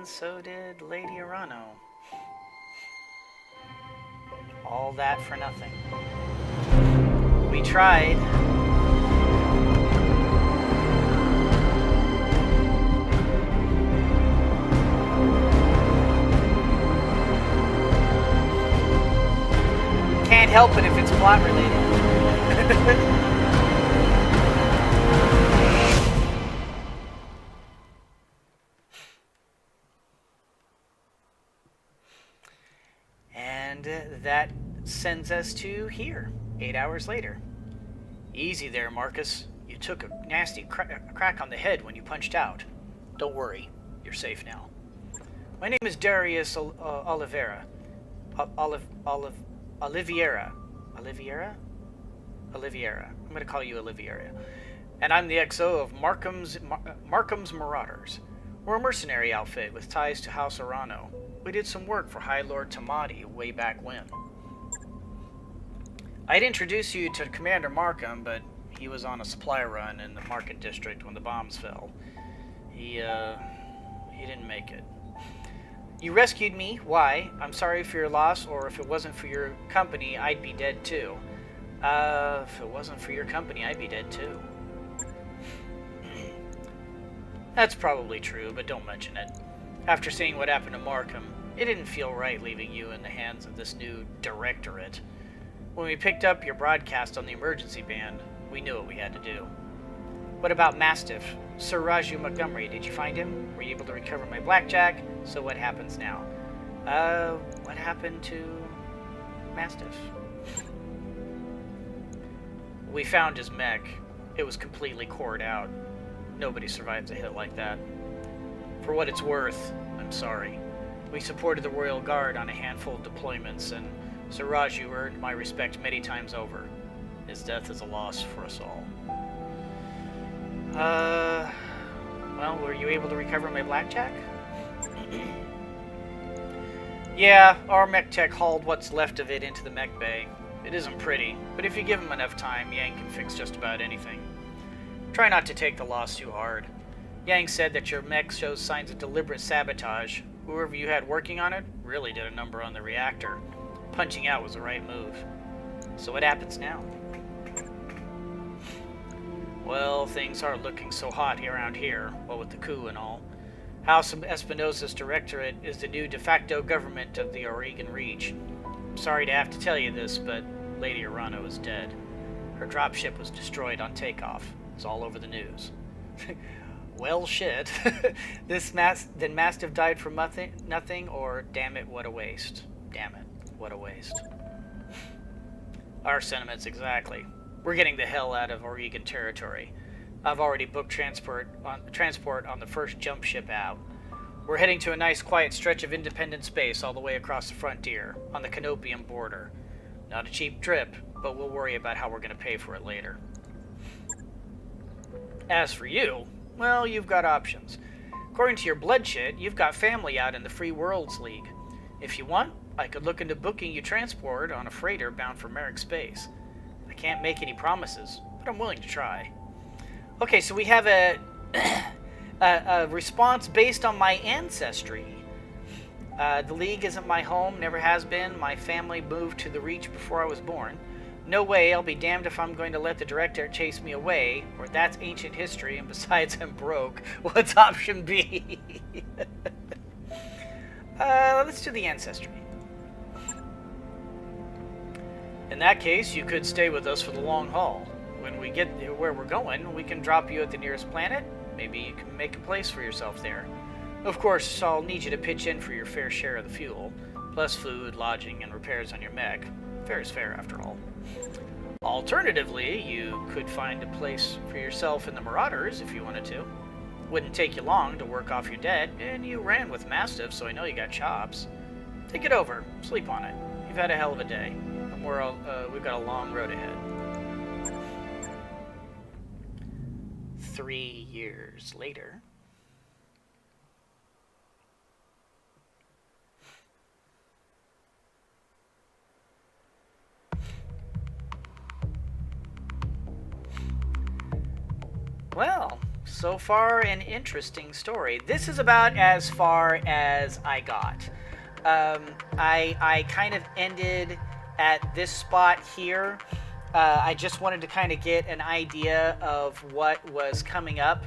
So did Lady Arano. All that for nothing. We tried. Can't help it if it's plot related. That sends us to here, 8 hours later. Easy there, Marcus. You took a nasty crack on the head when you punched out. Don't worry, you're safe now. My name is Darius Oliveira. Oliveira. I'm going to call you Oliveira. And I'm the XO of Markham's Marauders. We're a mercenary outfit with ties to House Arano. We did some work for High Lord Tamati way back when. I'd introduce you to Commander Markham, but he was on a supply run in the Market District when the bombs fell. He didn't make it. You rescued me. Why? I'm sorry for your loss, or if it wasn't for your company, I'd be dead too. If it wasn't for your company, I'd be dead too. That's probably true, but don't mention it. After seeing what happened to Markham, it didn't feel right leaving you in the hands of this new Directorate. When we picked up your broadcast on the emergency band, we knew what we had to do. What about Mastiff? Sir Raju Montgomery, did you find him? Were you able to recover my blackjack? So what happens now? What happened to Mastiff? We found his mech. It was completely cored out. Nobody survives a hit like that. For what it's worth, I'm sorry. We supported the Royal Guard on a handful of deployments, and Sir Raju earned my respect many times over. His death is a loss for us all. Well, were you able to recover my blackjack? Yeah, our mech tech hauled what's left of it into the mech bay. It isn't pretty, but if you give him enough time, Yang can fix just about anything. Try not to take the loss too hard. Yang said that your mech shows signs of deliberate sabotage. Whoever you had working on it really did a number on the reactor. Punching out was the right move. So what happens now? Well, things aren't looking so hot around here, what with the coup and all. House of Espinosa's Directorate is the new de facto government of the Oregon Reach. I'm sorry to have to tell you this, but Lady Arano is dead. Her dropship was destroyed on takeoff. It's all over the news. Well, shit. Then Mastiff died from nothing, or damn it, what a waste. Damn it, what a waste. Our sentiments exactly. We're getting the hell out of Oregon territory. I've already booked transport on the first jump ship out. We're heading to a nice quiet stretch of independent space all the way across the frontier, on the Canopian border. Not a cheap trip, but we'll worry about how we're going to pay for it later. As for you, well, you've got options. According to your blood shit, you've got family out in the Free Worlds League. If you want, I could look into booking you transport on a freighter bound for Merrick Space. I can't make any promises, but I'm willing to try. Okay, so we have a response based on my ancestry. The League isn't my home, never has been. My family moved to the Reach before I was born. No way, I'll be damned if I'm going to let the Directorate chase me away, or that's ancient history, and besides I'm broke. What's option B? Let's do the ancestry. In that case, you could stay with us for the long haul. When we get where we're going, we can drop you at the nearest planet. Maybe you can make a place for yourself there. Of course, I'll need you to pitch in for your fair share of the fuel, plus food, lodging, and repairs on your mech. Fair is fair, after all. Alternatively, you could find a place for yourself in the Marauders if you wanted to. Wouldn't take you long to work off your debt, and you ran with Mastiff, so I know you got chops. Take it over. Sleep on it. You've had a hell of a day, and we've got a long road ahead. 3 years later. Well, so far an interesting story. This is about as far as I got. I kind of ended at this spot here. I just wanted to kind of get an idea of what was coming up.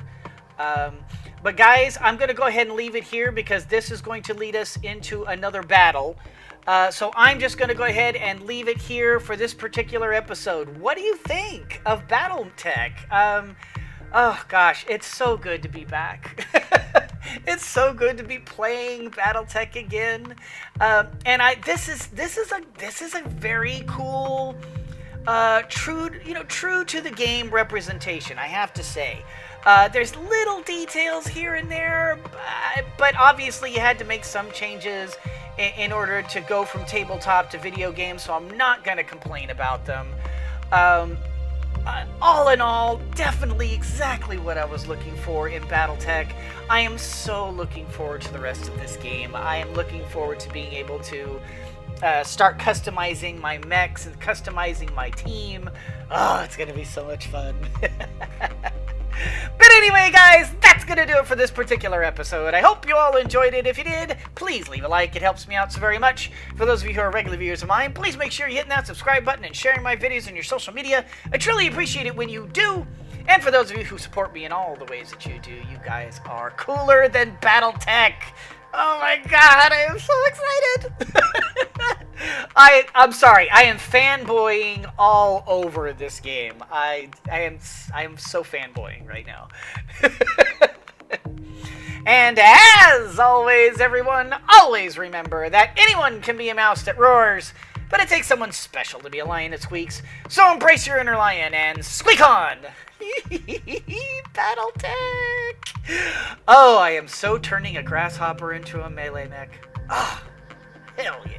But guys, I'm going to go ahead and leave it here because this is going to lead us into another battle. So I'm just going to go ahead and leave it here for this particular episode. What do you think of Battletech? Oh gosh, it's so good to be back. It's so good to be playing Battletech again. And this is a very cool, true to the game representation, I have to say. There's little details here and there, but obviously you had to make some changes in order to go from tabletop to video games, so I'm not going to complain about them. All in all, definitely exactly what I was looking for in Battletech. I am so looking forward to the rest of this game. I am looking forward to being able to start customizing my mechs and customizing my team. Oh, it's going to be so much fun. But anyway, guys, that's going to do it for this particular episode. I hope you all enjoyed it. If you did, please leave a like. It helps me out so very much. For those of you who are regular viewers of mine, please make sure you're hitting that subscribe button and sharing my videos on your social media. I truly appreciate it when you do. And for those of you who support me in all the ways that you do, you guys are cooler than Battletech. Oh my god, I am so excited! I'm sorry, I am fanboying all over this game. I am so fanboying right now. And as always, everyone, always remember that anyone can be a mouse that roars, but it takes someone special to be a lion that squeaks. So embrace your inner lion and squeak on! Battletech! Oh, I am so turning a grasshopper into a melee mech. Ah, hell yeah.